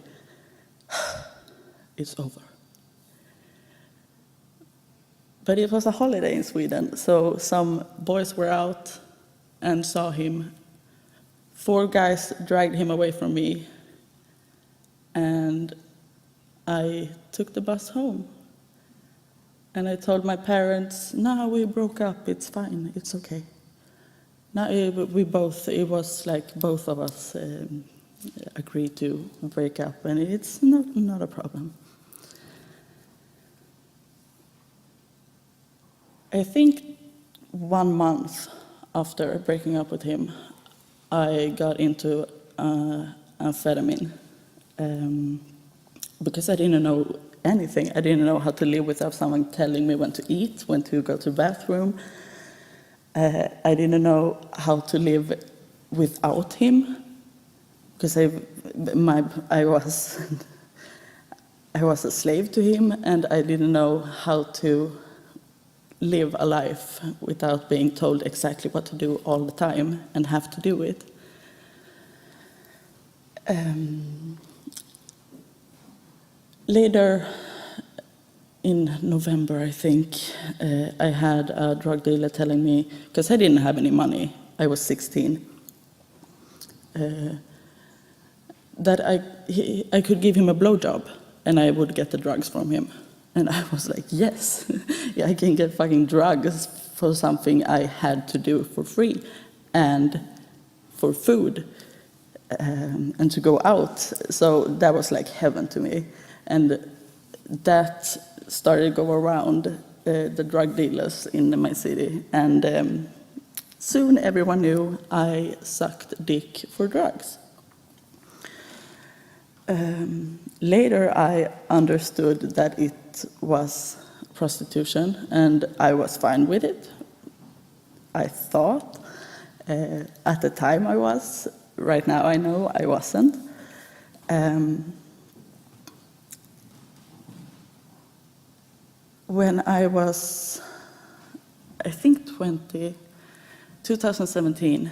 it's over. But it was a holiday in Sweden, so some boys were out and saw him 4 guys dragged him away from me, and I took the bus home. And I told my parents, no, we broke up, it's fine, it's okay. No, it was like both of us agreed to break up, and it's not a problem. I think 1 month after breaking up with him, I got into amphetamine because I didn't know anything. I didn't know how to live without someone telling me when to eat, when to go to the bathroom. I didn't know how to live without him because I was a slave to him, and I didn't know how to live a life without being told exactly what to do all the time and have to do it. Later in November, I think, I had a drug dealer telling me, because I didn't have any money, I was 16, that I could give him a blowjob and I would get the drugs from him. And I was like, yes, yeah, I can get fucking drugs for something I had to do for free and for food and to go out. So that was like heaven to me. And that started to go around the drug dealers in my city. And soon everyone knew I sucked dick for drugs. Later I understood that it was prostitution, and I was fine with it. I thought. At the time I was. Right now I know I wasn't. When I was, I think 2017,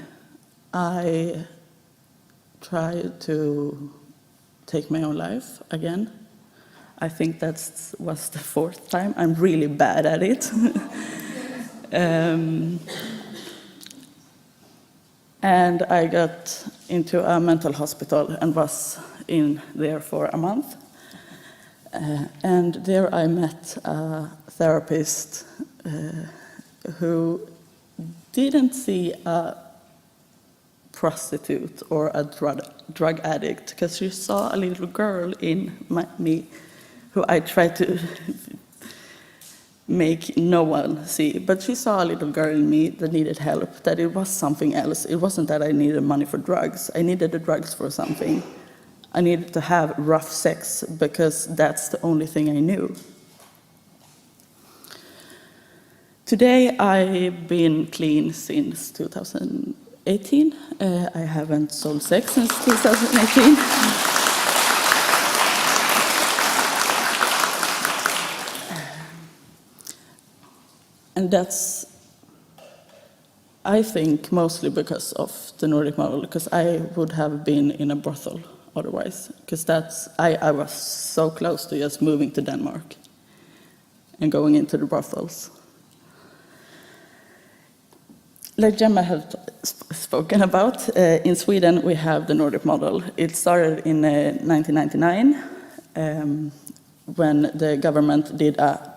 I tried to take my own life again. I think that was the 4th time. I'm really bad at it. And I got into a mental hospital and was in there for a month. And there I met a therapist who didn't see a prostitute or a drug addict, because she saw a little girl in me who I tried to make no one see. But she saw a little girl in me that needed help, that it was something else. It wasn't that I needed money for drugs. I needed the drugs for something. I needed to have rough sex because that's the only thing I knew. Today I've been clean since 2018. I haven't sold sex since 2018. And that's, I think, mostly because of the Nordic model, because I would have been in a brothel otherwise, because I was so close to just moving to Denmark and going into the brothels. Like Gemma had spoken about, in Sweden we have the Nordic model. It started in 1999 when the government did a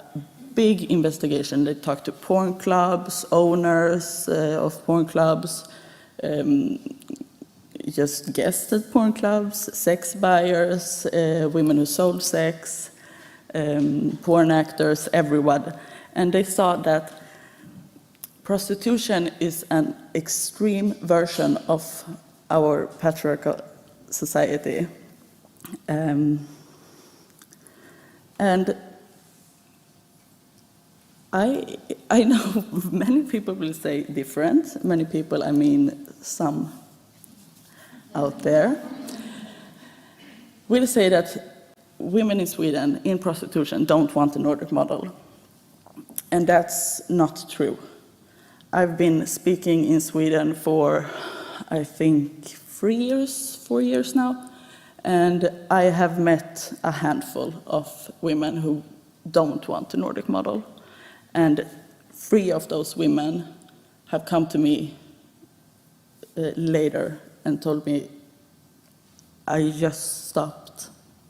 big investigation. They talked to porn clubs, owners of porn clubs, just guests at porn clubs, sex buyers, women who sold sex, porn actors, everyone. And they saw that prostitution is an extreme version of our patriarchal society. And I know many people will say different. Many people, I mean some out there, will say that women in Sweden in prostitution don't want the Nordic model. And that's not true. I've been speaking in Sweden for, I think, 4 years now, and I have met a handful of women who don't want the Nordic model. And 3 of those women have come to me later and told me, I just stopped,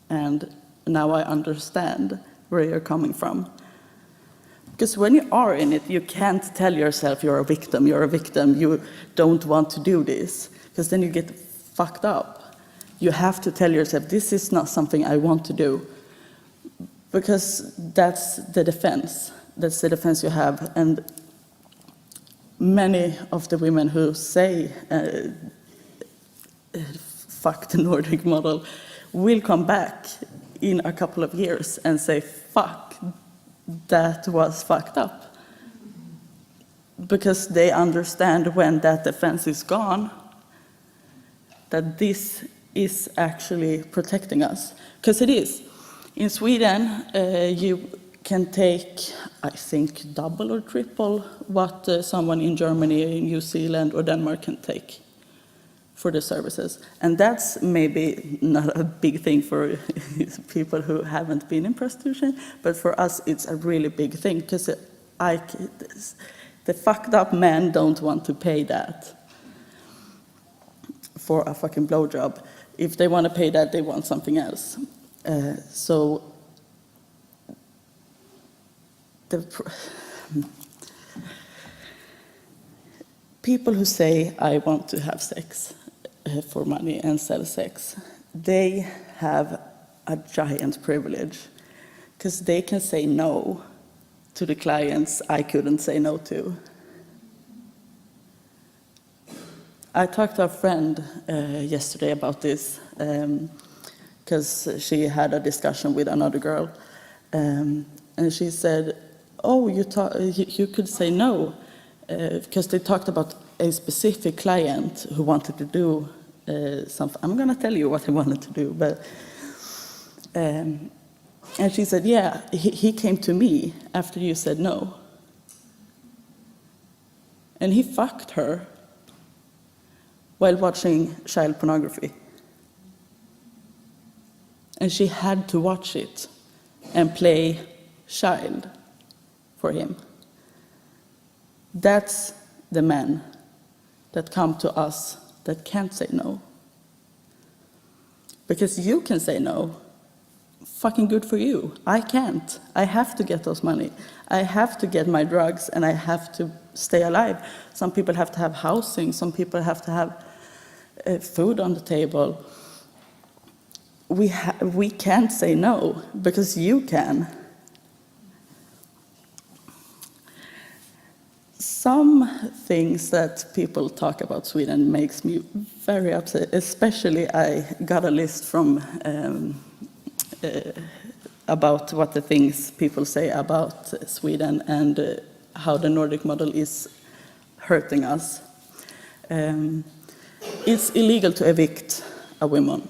and now I understand where you're coming from. Because when you are in it, you can't tell yourself you're a victim, you don't want to do this, because then you get fucked up. You have to tell yourself, this is not something I want to do, because that's the defense you have. And many of the women who say, fuck the Nordic model, will come back in a couple of years and say, fuck, that was fucked up. Because they understand when that defense is gone, that this is actually protecting us. Because it is. In Sweden, you can take, I think, double or triple what someone in Germany, New Zealand, or Denmark can take for the services. And that's maybe not a big thing for people who haven't been in prostitution, but for us it's a really big thing, because the fucked up men don't want to pay that for a fucking blowjob. If they want to pay that, they want something else. So people who say, I want to have sex for money and sell sex, they have a giant privilege, because they can say no to the clients I couldn't say no to. I talked to a friend yesterday about this, because she had a discussion with another girl, and she said, oh, you could say no, because they talked about a specific client who wanted to do something. I'm going to tell you what he wanted to do, but and she said, yeah, he came to me after you said no, and he fucked her while watching child pornography, and she had to watch it and play child for him. That's the men that come to us that can't say no. Because you can say no, fucking good for you. I can't. I have to get those money. I have to get my drugs, and I have to stay alive. Some people have to have housing, some people have to have food on the table. We can't say no, because you can. Some things that people talk about Sweden makes me very upset, especially I got a list from about what the things people say about Sweden and how the Nordic model is hurting us. It's illegal to evict a woman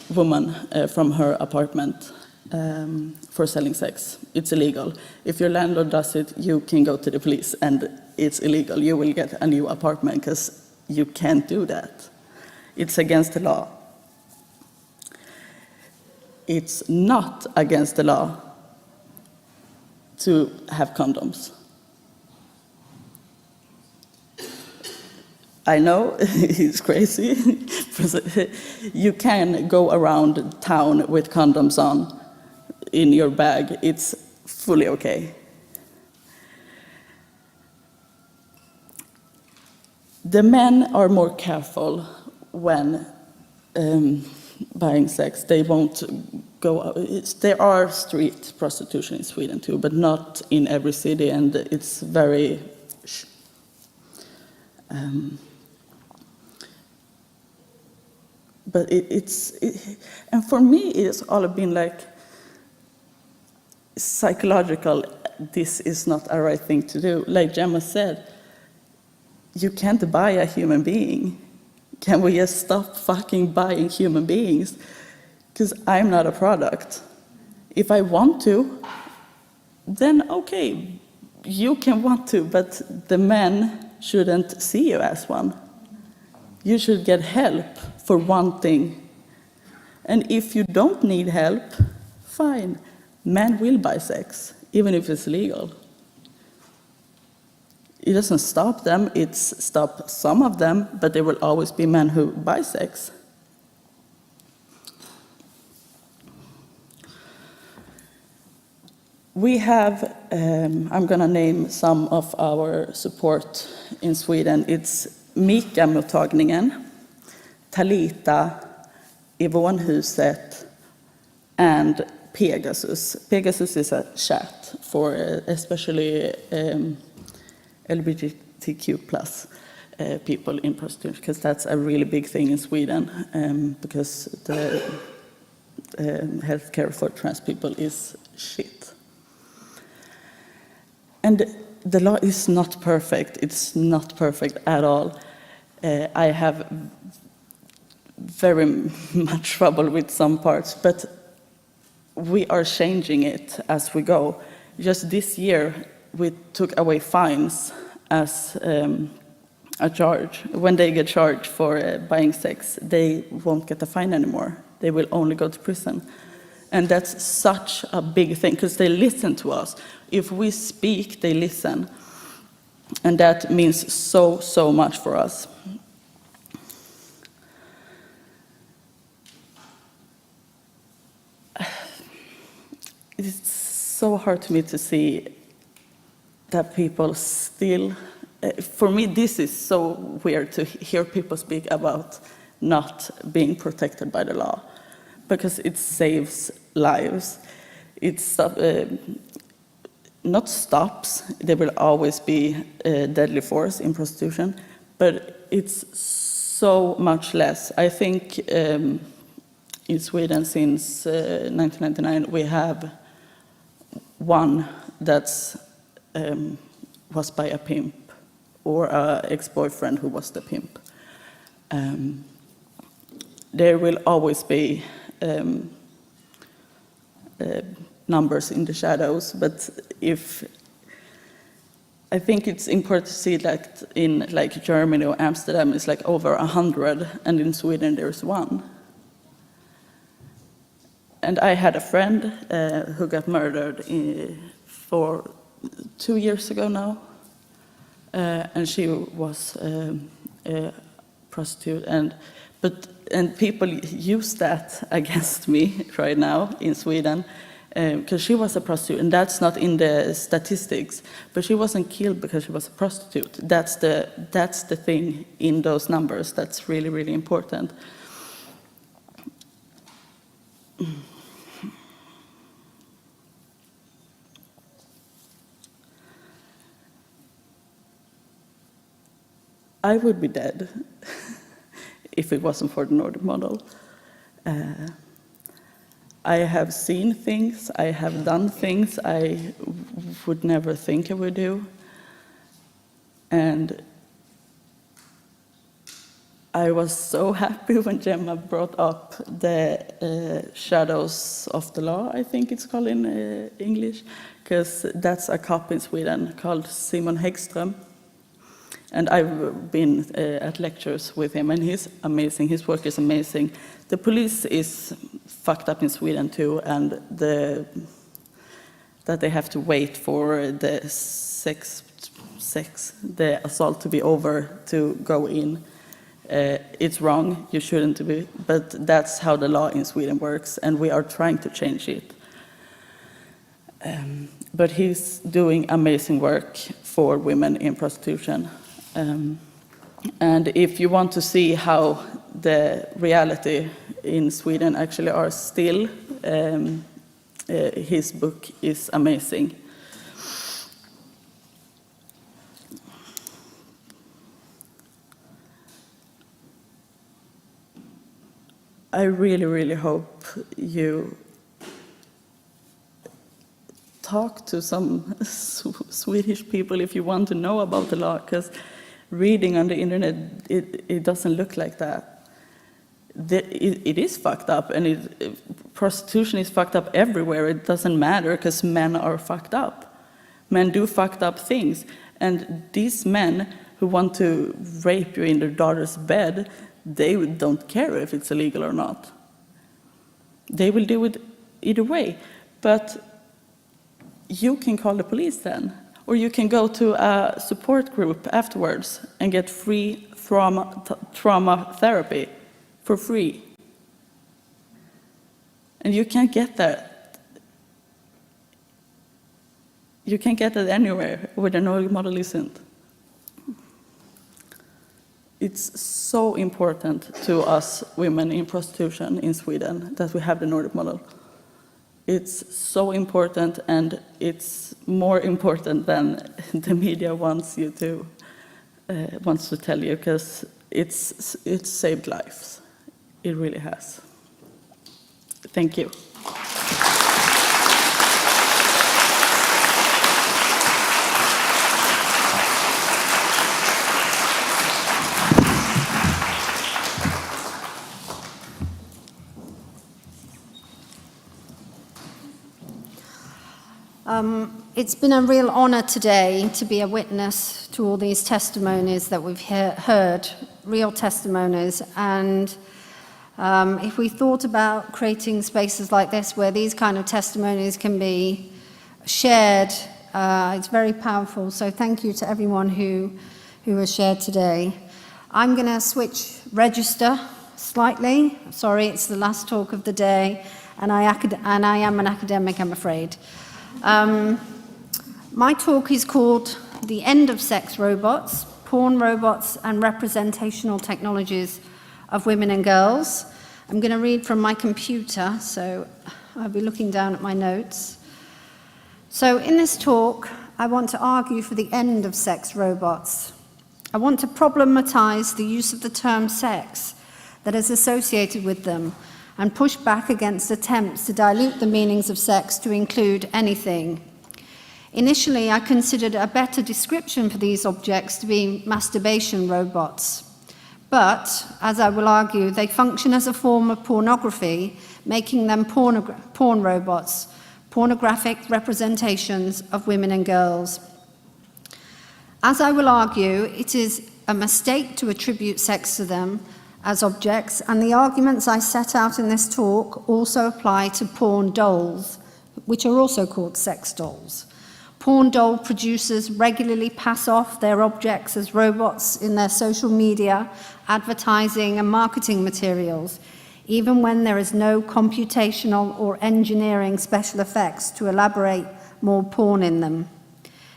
from her apartment for selling sex. It's illegal. If your landlord does it, you can go to the police, and it's illegal. You will get a new apartment because you can't do that. It's against the law. It's not against the law to have condoms. I know, it's crazy. You can go around town with condoms on in your bag. It's fully okay. The men are more careful when buying sex. They won't go out. There are street prostitution in Sweden too, but not in every city, and it's very but and for me, it's all been like psychological. This is not a right thing to do. Like Gemma said, you can't buy a human being. Can we just stop fucking buying human beings? Because I'm not a product. If I want to, then okay, you can want to, but the men shouldn't see you as one. You should get help for one thing. And if you don't need help, fine. Men will buy sex, even if it's legal. it doesn't stop them, it's stop some of them, but there will always be men who buy sex. We have, I'm going to name some of our support in Sweden. It's Mika-mottagningen, Talita, Yvonnehuset, and Pegasus. Pegasus is a chat for especially LGBTQ plus people in prostitution, because that's a really big thing in Sweden, because the healthcare for trans people is shit. And the law is not perfect. It's not perfect at all. I have very much trouble with some parts, but we are changing it as we go. Just this year, we took away fines as a charge. When they get charged for buying sex, they won't get a fine anymore. They will only go to prison. And that's such a big thing, because they listen to us. If we speak, they listen. And that means so, so much for us. It's so hard to me to see that people still, for me this is so weird to hear people speak about not being protected by the law, because it saves lives. It's not stops, there will always be deadly force in prostitution, but it's so much less. I think in Sweden since 1999 we have one that's was by a pimp or an ex-boyfriend who was the pimp. There will always be numbers in the shadows, but I think it's important to see that in like Germany or Amsterdam it's like over 100, and in Sweden there's one. And I had a friend who got murdered for 2 years ago now, and she was a prostitute, and people use that against me right now in Sweden, because she was a prostitute, and that's not in the statistics, but she wasn't killed because she was a prostitute. That's the thing in those numbers that's really, really important. I would be dead if it wasn't for the Nordic model. I have seen things, I have done things I would never think I would do. And I was so happy when Gemma brought up the shadows of the law, I think it's called in English, because that's a cop in Sweden called Simon Häggström. And I've been at lectures with him, and he's amazing. His work is amazing. The police is fucked up in Sweden too, and that they have to wait for the the assault to be over to go in. It's wrong. You shouldn't be, but that's how the law in Sweden works, and we are trying to change it. But he's doing amazing work for women in prostitution. And if you want to see how the reality in Sweden actually are still, his book is amazing. I really, really hope you talk to some Swedish people if you want to know about the law, because reading on the internet, it doesn't look like that. It is fucked up, and prostitution is fucked up everywhere. It doesn't matter, because men are fucked up. Men do fucked up things, and these men who want to rape you in their daughter's bed, they don't care if it's illegal or not. They will do it either way, but you can call the police then. Or you can go to a support group afterwards and get free trauma therapy for free. And you can't get that. You can't get that anywhere where the Nordic model isn't. It's so important to us women in prostitution in Sweden that we have the Nordic model. It's so important, and it's more important than the media wants to tell you, because it's saved lives. It really has. Thank you. It's been a real honour today to be a witness to all these testimonies that we've heard, real testimonies. And if we thought about creating spaces like this where these kind of testimonies can be shared, it's very powerful. So thank you to everyone who has shared today. I'm going to switch register slightly. Sorry, it's the last talk of the day, and I am an academic, I'm afraid. My talk is called The End of Sex Robots, Porn Robots and Representational Technologies of Women and Girls. I'm going to read from my computer, so I'll be looking down at my notes. So in this talk, I want to argue for the end of sex robots. I want to problematize the use of the term sex that is associated with them and push back against attempts to dilute the meanings of sex to include anything. Initially, I considered a better description for these objects to be masturbation robots. But, as I will argue, they function as a form of pornography, making them porn robots, pornographic representations of women and girls. As I will argue, it is a mistake to attribute sex to them as objects, and the arguments I set out in this talk also apply to porn dolls, which are also called sex dolls. Porn doll producers regularly pass off their objects as robots in their social media, advertising, and marketing materials, even when there is no computational or engineering special effects to elaborate more porn in them.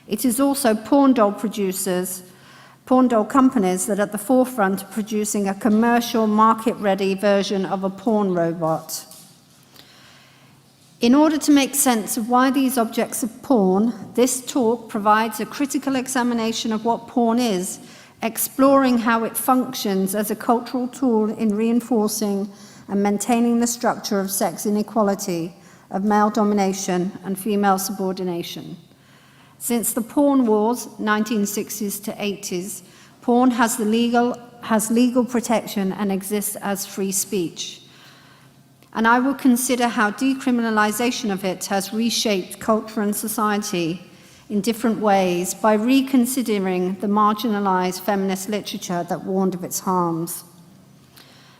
It is also porn doll producers, porn doll companies that are at the forefront of producing a commercial, market-ready version of a porn robot. In order to make sense of why these objects are porn, this talk provides a critical examination of what porn is, exploring how it functions as a cultural tool in reinforcing and maintaining the structure of sex inequality, of male domination and female subordination. Since the porn wars, 1960s to 80s, porn has legal protection and exists as free speech. And I will consider how decriminalization of it has reshaped culture and society in different ways by reconsidering the marginalized feminist literature that warned of its harms.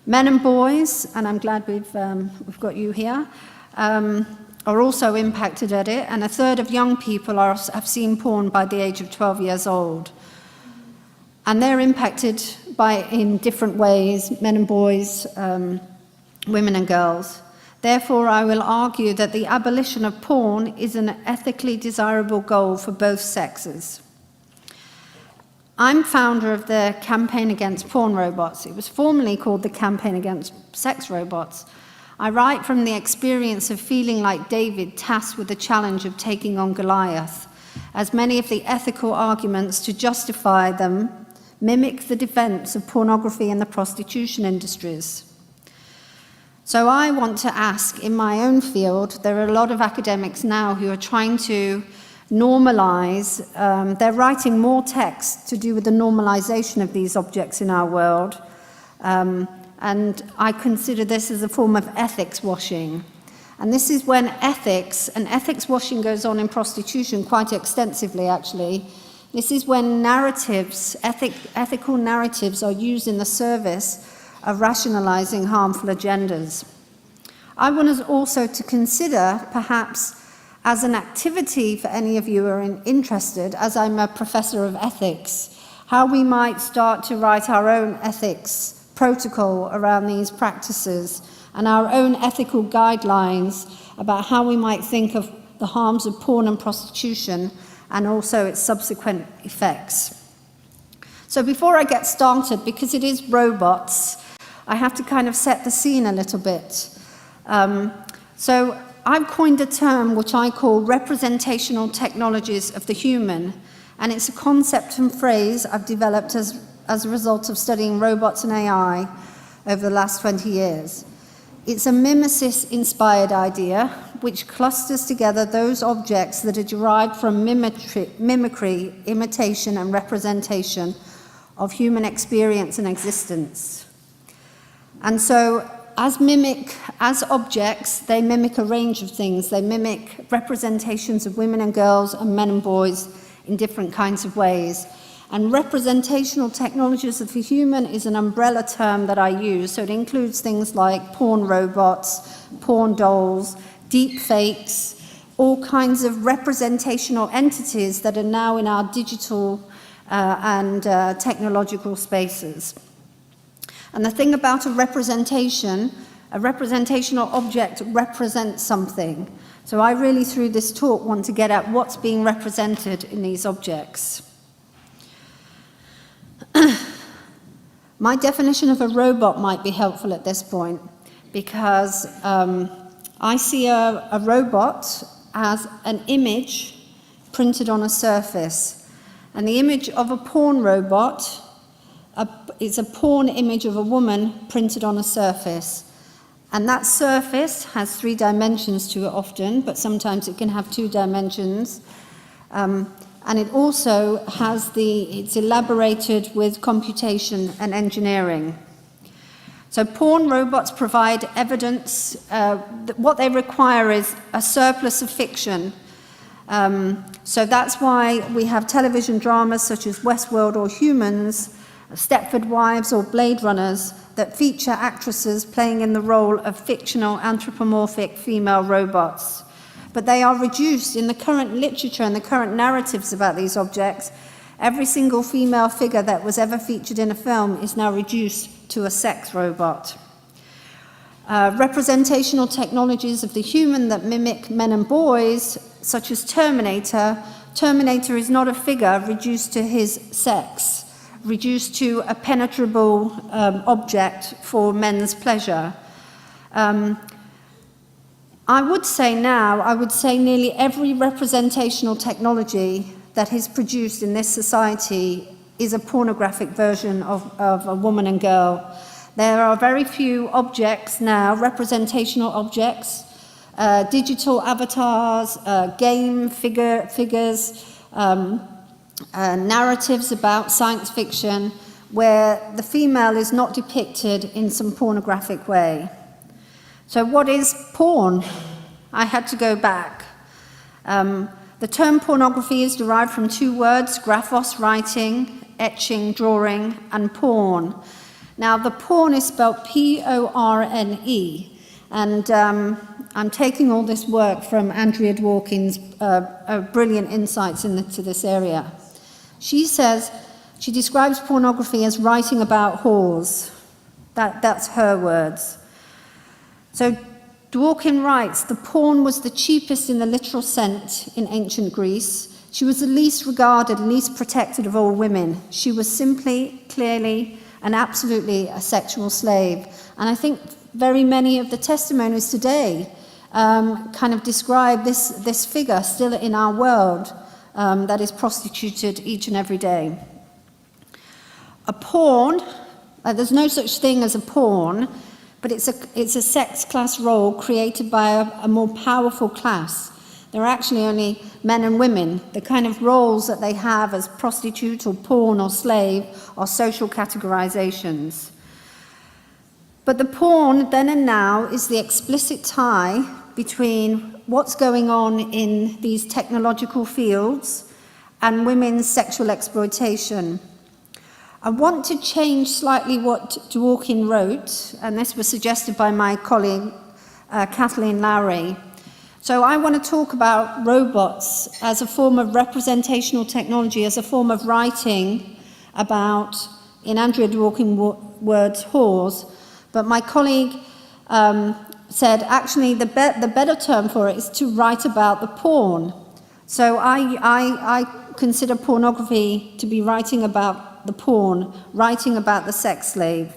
Men and boys, and I'm glad we've got you here, are also impacted at it, and a third of young people have seen porn by the age of 12 years old. And they're impacted in different ways, men and boys, women and girls. Therefore, I will argue that the abolition of porn is an ethically desirable goal for both sexes. I'm founder of the Campaign Against Porn Robots. It was formerly called the Campaign Against Sex Robots. I write from the experience of feeling like David tasked with the challenge of taking on Goliath, as many of the ethical arguments to justify them mimic the defense of pornography and the prostitution industries. So I want to ask, in my own field, there are a lot of academics now who are trying to normalize, they're writing more text to do with the normalization of these objects in our world, and I consider this as a form of ethics washing. And this is when ethics washing goes on in prostitution quite extensively, actually. This is when narratives, ethical narratives are used in the service of rationalizing harmful agendas. I want us also to consider, perhaps, as an activity for any of you who are interested, as I'm a professor of ethics, how we might start to write our own ethics protocol around these practices and our own ethical guidelines about how we might think of the harms of porn and prostitution and also its subsequent effects. So before I get started, because it is robots, I have to kind of set the scene a little bit. So I've coined a term which I call representational technologies of the human, and it's a concept and phrase I've developed as a result of studying robots and AI over the last 20 years. It's a mimesis-inspired idea which clusters together those objects that are derived from mimicry, imitation, and representation of human experience and existence. And so, as objects, they mimic a range of things. They mimic representations of women and girls and men and boys in different kinds of ways. And representational technologies of the human is an umbrella term that I use. So it includes things like porn robots, porn dolls, deep fakes, all kinds of representational entities that are now in our digital and technological spaces. And the thing about a representational object represents something. So I really, through this talk, want to get at what's being represented in these objects. My definition of a robot might be helpful at this point, because I see a robot as an image printed on a surface. And the image of a porn robot is a porn image of a woman printed on a surface. And that surface has 3 dimensions to it often, but sometimes it can have 2 dimensions. And it also has it's elaborated with computation and engineering. So porn robots provide evidence. What they require is a surplus of fiction. So that's why we have television dramas such as Westworld or Humans, Stepford Wives or Blade Runners that feature actresses playing in the role of fictional anthropomorphic female robots. But they are reduced in the current literature and the current narratives about these objects. Every single female figure that was ever featured in a film is now reduced to a sex robot. Representational technologies of the human that mimic men and boys, such as Terminator. Terminator is not a figure reduced to his sex, reduced to a penetrable object for men's pleasure. I would say nearly every representational technology that is produced in this society is a pornographic version of a woman and girl. There are very few objects now, representational objects, digital avatars, game figures, narratives about science fiction, where the female is not depicted in some pornographic way. So what is porn? I had to go back. The term pornography is derived from 2 words, graphos, writing, etching, drawing, and porn. Now, the porn is spelled P-O-R-N-E, and I'm taking all this work from Andrea Dworkin's brilliant insights into this area. She describes pornography as writing about whores. That's her words. So Dworkin writes, the porn was the cheapest in the literal sense in ancient Greece. She was the least regarded, least protected of all women. She was simply, clearly, and absolutely a sexual slave. And I think very many of the testimonies today kind of describe this figure still in our world that is prostituted each and every day. A porn, there's no such thing as a porn, but it's a sex class role created by a more powerful class. There are actually only men and women. The kind of roles that they have as prostitute or porn or slave are social categorizations. But the porn, then and now, is the explicit tie between what's going on in these technological fields and women's sexual exploitation. I want to change slightly what Dworkin wrote, and this was suggested by my colleague, Kathleen Lowry. So I want to talk about robots as a form of representational technology, as a form of writing about, in Andrea Dworkin words, whores. But my colleague said actually the better term for it is to write about the porn. So I consider pornography to be writing about the porn, writing about the sex slave.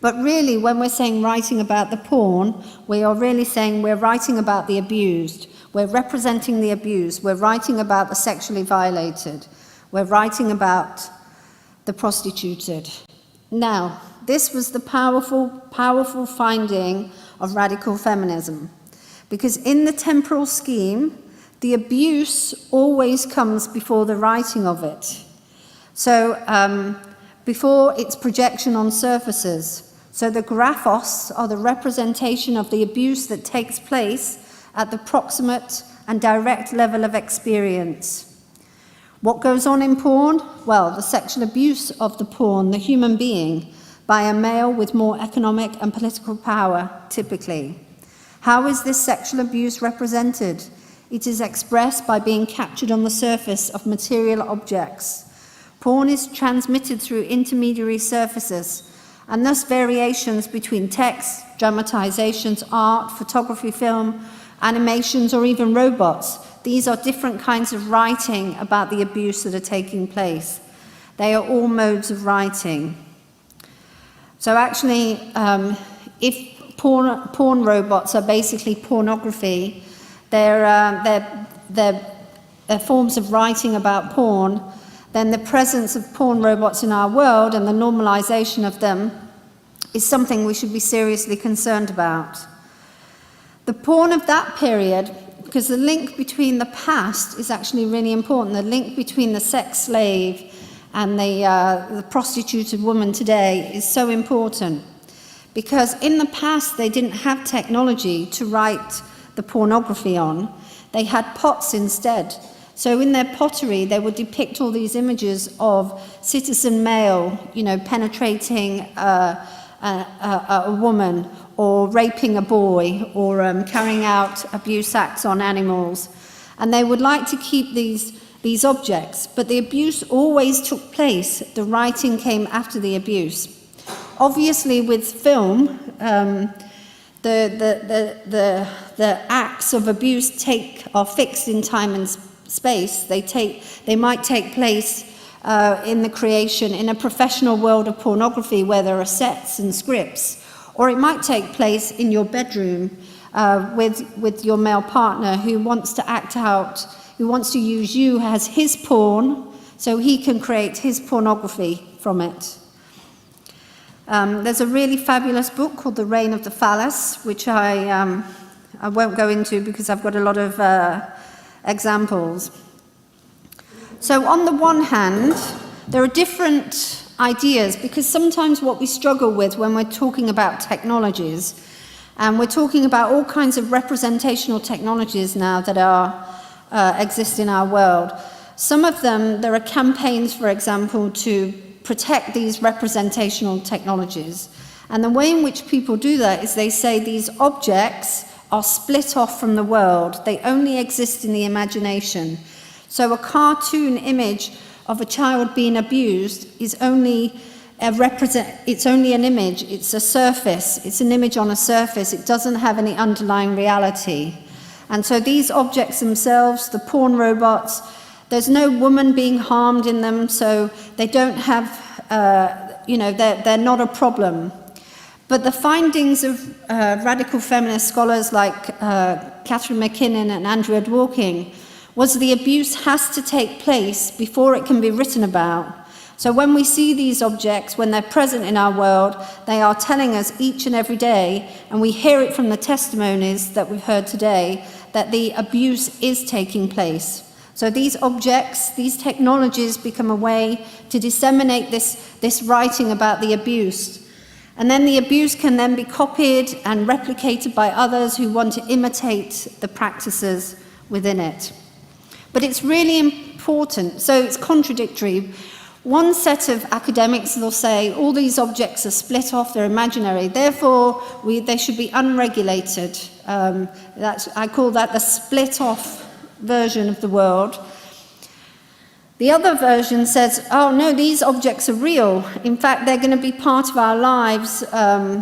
But really, when we're saying writing about the porn, we are really saying we're writing about the abused. We're representing the abused. We're writing about the sexually violated. We're writing about the prostituted. Now, this was the powerful, powerful finding of radical feminism. Because in the temporal scheme, the abuse always comes before the writing of it. So, before its projection on surfaces. So the graphos are the representation of the abuse that takes place at the proximate and direct level of experience. What goes on in porn? Well, the sexual abuse of the porn, the human being, by a male with more economic and political power, typically. How is this sexual abuse represented? It is expressed by being captured on the surface of material objects. Porn is transmitted through intermediary surfaces, and thus variations between text, dramatizations, art, photography, film, animations, or even robots. These are different kinds of writing about the abuse that are taking place. They are all modes of writing. So actually, if porn robots are basically pornography, they're forms of writing about porn, then the presence of porn robots in our world and the normalization of them is something we should be seriously concerned about. The porn of that period, because the link between the past is actually really important, the link between the sex slave and the prostituted woman today is so important. Because in the past, they didn't have technology to write the pornography on. They had pots instead. So in their pottery, they would depict all these images of citizen male, penetrating a woman, or raping a boy, or carrying out abuse acts on animals. And they would like to keep these objects, but the abuse always took place. The writing came after the abuse. Obviously, with film, the acts of abuse are fixed in time and space. They might take place in the creation, in a professional world of pornography where there are sets and scripts, or it might take place in your bedroom with your male partner who wants to act out, who wants to use you as his porn so he can create his pornography from it. There's a really fabulous book called The Reign of the Phallus, which I won't go into because I've got a lot of examples. So on the one hand, there are different ideas, because sometimes what we struggle with when we're talking about technologies, and we're talking about all kinds of representational technologies now that exist in our world. Some of them, there are campaigns, for example, to protect these representational technologies. And the way in which people do that is they say these objects are split off from the world. They only exist in the imagination. So a cartoon image of a child being abused is only it's only an image, it's a surface, it's an image on a surface, it doesn't have any underlying reality. And so these objects themselves, the porn robots, there's no woman being harmed in them, so they don't have, they're not a problem. But the findings of radical feminist scholars like Catherine McKinnon and Andrea Dworkin was the abuse has to take place before it can be written about. So when we see these objects, when they're present in our world, they are telling us each and every day, and we hear it from the testimonies that we've heard today, that the abuse is taking place. So these objects, these technologies become a way to disseminate this writing about the abuse. And then the abuse can then be copied and replicated by others who want to imitate the practices within it. But it's really important, so it's contradictory. One set of academics will say all these objects are split off, they're imaginary, therefore they should be unregulated. I call that the split off version of the world. The other version says, oh no, these objects are real. In fact, they're going to be part of our lives.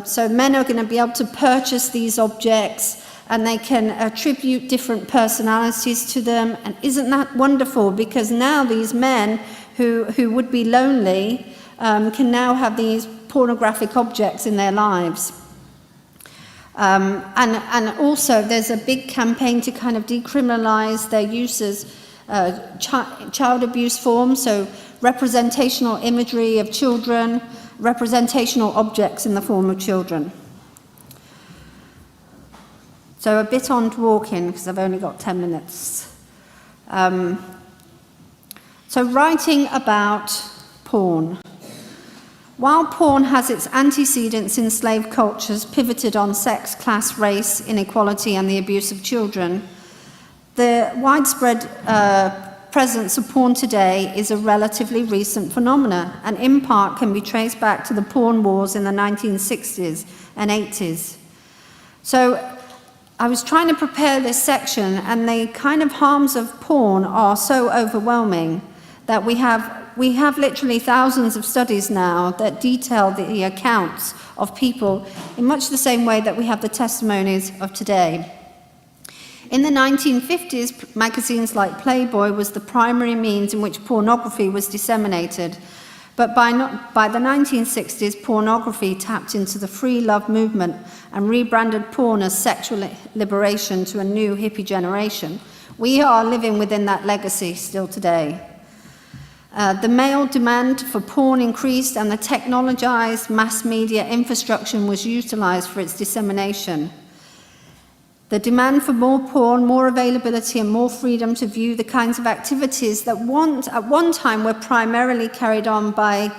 So men are going to be able to purchase these objects and they can attribute different personalities to them. And isn't that wonderful? Because now these men who would be lonely can now have these pornographic objects in their lives. And also there's a big campaign to kind of decriminalize their uses, child abuse forms, so representational imagery of children, representational objects in the form of children. So a bit on walking, because I've only got 10 minutes. So writing about porn. While porn has its antecedents in slave cultures pivoted on sex, class, race, inequality, and the abuse of children, the widespread presence of porn today is a relatively recent phenomenon, and in part can be traced back to the porn wars in the 1960s and 80s. So I was trying to prepare this section, and the kind of harms of porn are so overwhelming that we have literally thousands of studies now that detail the accounts of people in much the same way that we have the testimonies of today. In the 1950s, magazines like Playboy was the primary means in which pornography was disseminated. But by the 1960s, pornography tapped into the free love movement and rebranded porn as sexual liberation to a new hippie generation. We are living within that legacy still today. The male demand for porn increased, and the technologized mass media infrastructure was utilized for its dissemination. The demand for more porn, more availability, and more freedom to view the kinds of activities that at one time were primarily carried on by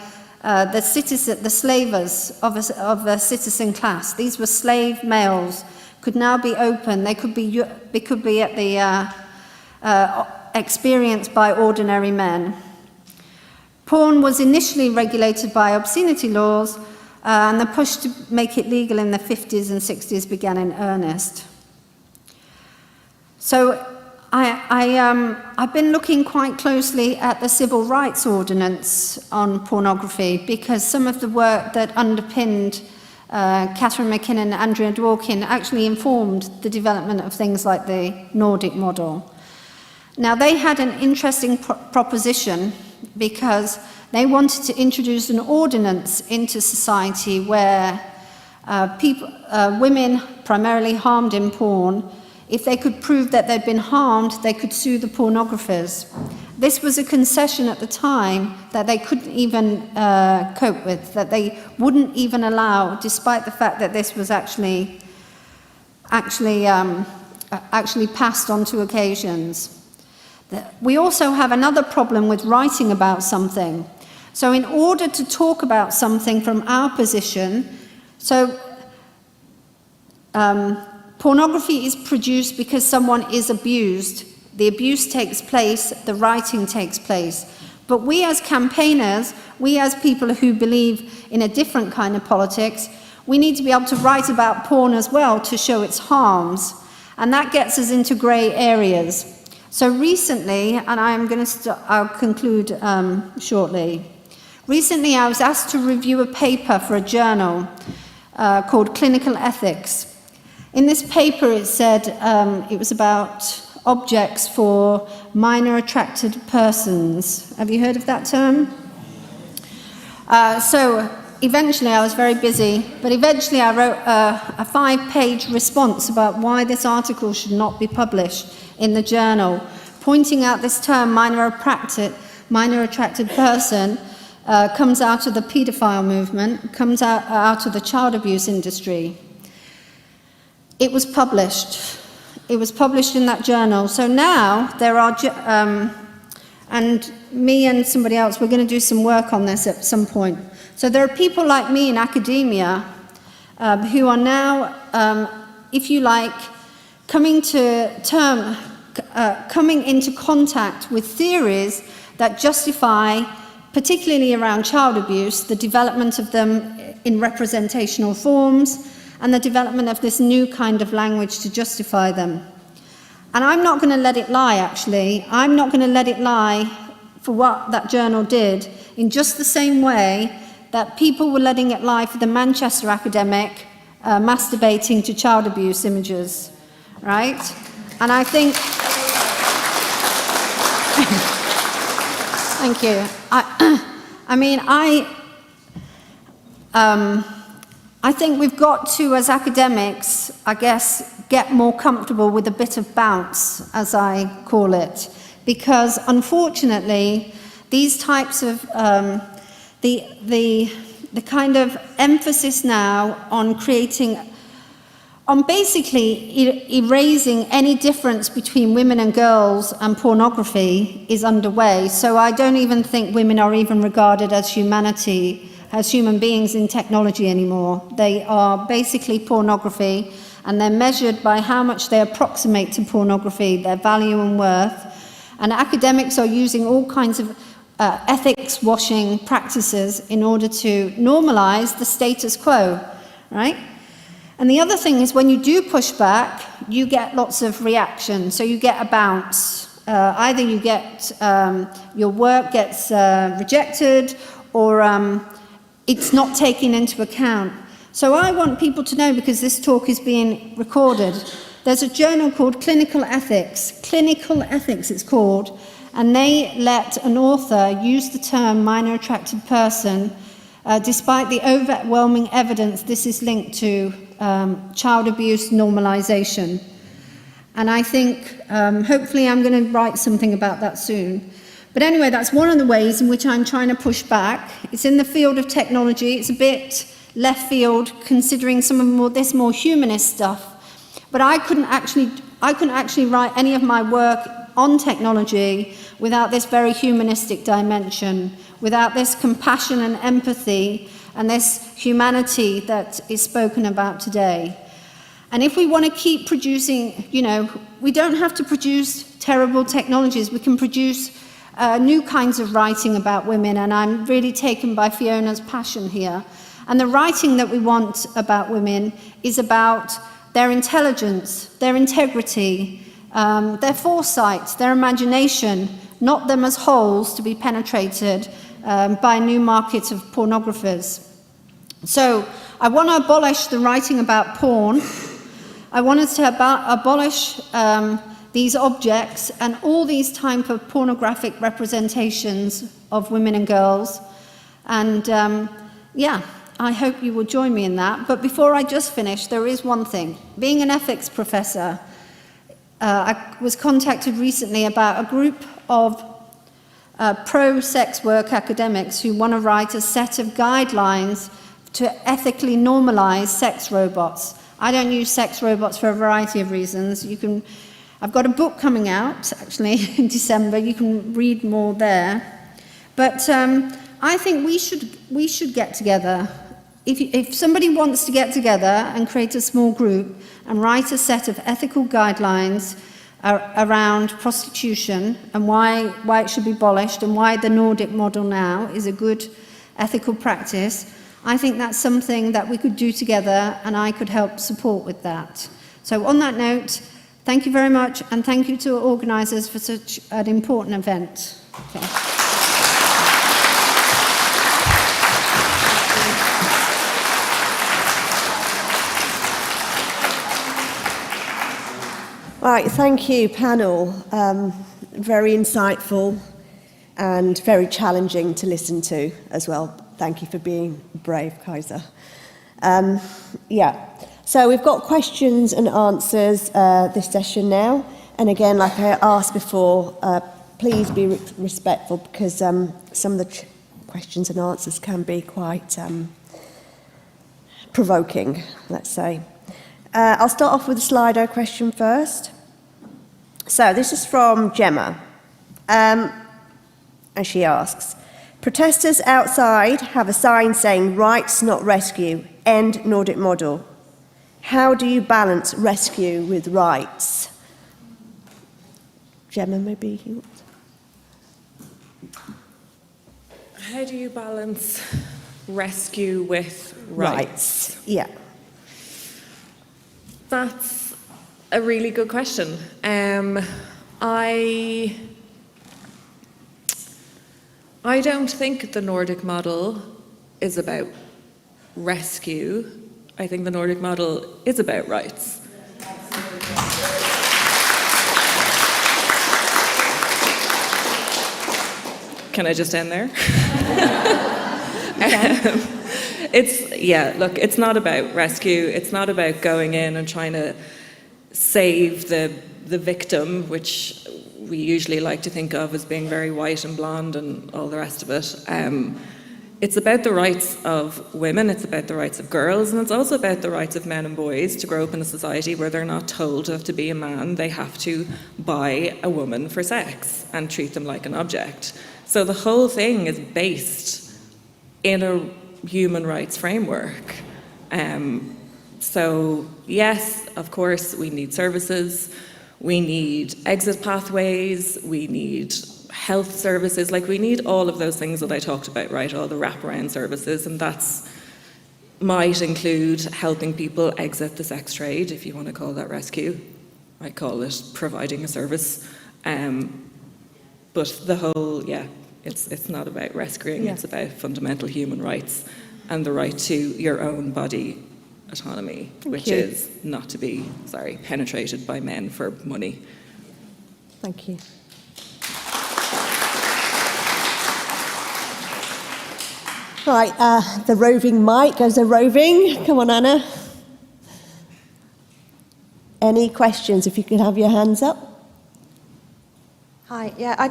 the slavers of the citizen class. These were slave males, could now be open. They could be at the experienced by ordinary men. Porn was initially regulated by obscenity laws, and the push to make it legal in the 50s and 60s began in earnest. So I've been looking quite closely at the Civil Rights Ordinance on pornography, because some of the work that underpinned Catherine McKinnon and Andrea Dworkin actually informed the development of things like the Nordic model. Now, they had an interesting proposition, because they wanted to introduce an ordinance into society where women primarily harmed in porn, if they could prove that they'd been harmed, they could sue the pornographers. This was a concession at the time that they couldn't even cope with, that they wouldn't even allow, despite the fact that this was actually passed on two occasions. We also have another problem with writing about something. So in order to talk about something from our position, pornography is produced because someone is abused. The abuse takes place, the writing takes place. But we as campaigners, we as people who believe in a different kind of politics, we need to be able to write about porn as well to show its harms. And that gets us into grey areas. So recently, and I'll conclude shortly. Recently, I was asked to review a paper for a journal called Clinical Ethics. In this paper, it said it was about objects for minor attracted persons. Have you heard of that term? So eventually, I was very busy, but eventually I wrote a 5-page response about why this article should not be published in the journal, pointing out this term, minor attracted person, comes out of the paedophile movement, comes out of the child abuse industry. It was published. It was published in that journal. So now there are, and me and somebody else, we're going to do some work on this at some point. So there are people like me in academia who are now, if you like, coming into contact with theories that justify particularly around child abuse, the development of them in representational forms, and the development of this new kind of language to justify them. And I'm not going to let it lie, actually. I'm not going to let it lie for what that journal did, in just the same way that people were letting it lie for the Manchester academic masturbating to child abuse images, right? And I think... Thank you. I think we've got to, as academics, I guess, get more comfortable with a bit of bounce, as I call it, because unfortunately, these types of the kind of emphasis now on creating, on basically erasing any difference between women and girls and pornography is underway. So I don't even think women are even regarded as human beings in technology anymore. They are basically pornography, and they're measured by how much they approximate to pornography, their value and worth. And academics are using all kinds of ethics washing practices in order to normalize the status quo, right? And the other thing is, when you do push back, you get lots of reaction. So you get a bounce. Either you get, your work gets rejected, or it's not taken into account. So I want people to know, because this talk is being recorded, there's a journal called Clinical Ethics it's called, and they let an author use the term minor attracted person, despite the overwhelming evidence this is linked to child abuse normalization. And I think, hopefully I'm going to write something about that soon. But anyway, that's one of the ways in which I'm trying to push back. It's in the field of technology. It's a bit left field, considering some of this more humanist stuff. But I couldn't actually write any of my work on technology without this very humanistic dimension, without this compassion and empathy and this humanity that is spoken about today. And if we want to keep producing, we don't have to produce terrible technologies. We can produce new kinds of writing about women, and I'm really taken by Fiona's passion here. And the writing that we want about women is about their intelligence, their integrity, their foresight, their imagination, not them as holes to be penetrated by a new market of pornographers. So I want to abolish the writing about porn. I want us to abolish these objects and all these type of pornographic representations of women and girls. And I hope you will join me in that. But before I just finish, there is one thing. Being an ethics professor, I was contacted recently about a group of pro-sex work academics who want to write a set of guidelines to ethically normalize sex robots. I don't use sex robots for a variety of reasons. I've got a book coming out, actually, in December. You can read more there. But I think we should get together. If somebody wants to get together and create a small group and write a set of ethical guidelines around prostitution and why it should be abolished and why the Nordic Model Now is a good ethical practice, I think that's something that we could do together, and I could help support with that. So on that note, thank you very much, and thank you to organisers for such an important event. Okay. Right, thank you, panel. Very insightful and very challenging to listen to as well. Thank you for being brave, Kaiser. So we've got questions and answers this session now. And again, like I asked before, please be respectful, because some of the questions and answers can be quite provoking, let's say. I'll start off with a Slido question first. So this is from Gemma, and she asks, protesters outside have a sign saying rights not rescue, end Nordic model. How do you balance rescue with rights? Gemma, maybe you want How do you balance rescue with rights? Yeah. That's a really good question. I don't think the Nordic model is about rescue. I think the Nordic model is about rights. Can I just end there? It's not about rescue. It's not about going in and trying to save the victim, which we usually like to think of as being very white and blonde and all the rest of it. It's about the rights of women, it's about the rights of girls, and it's also about the rights of men and boys to grow up in a society where they're not told to have to be a man, they have to buy a woman for sex and treat them like an object. So the whole thing is based in a human rights framework. So yes, of course, we need services, we need exit pathways, we need health services, like we need all of those things that I talked about, right? All the wraparound services, and that's might include helping people exit the sex trade, if you want to call that rescue. I call it providing a service. But the whole, it's not about rescuing, it's about fundamental human rights and the right to your own body autonomy, which is not to be, penetrated by men for money. Thank you. Right, the roving mic goes a roving. Come on, Anna. Any questions? If you could have your hands up. Hi, yeah, I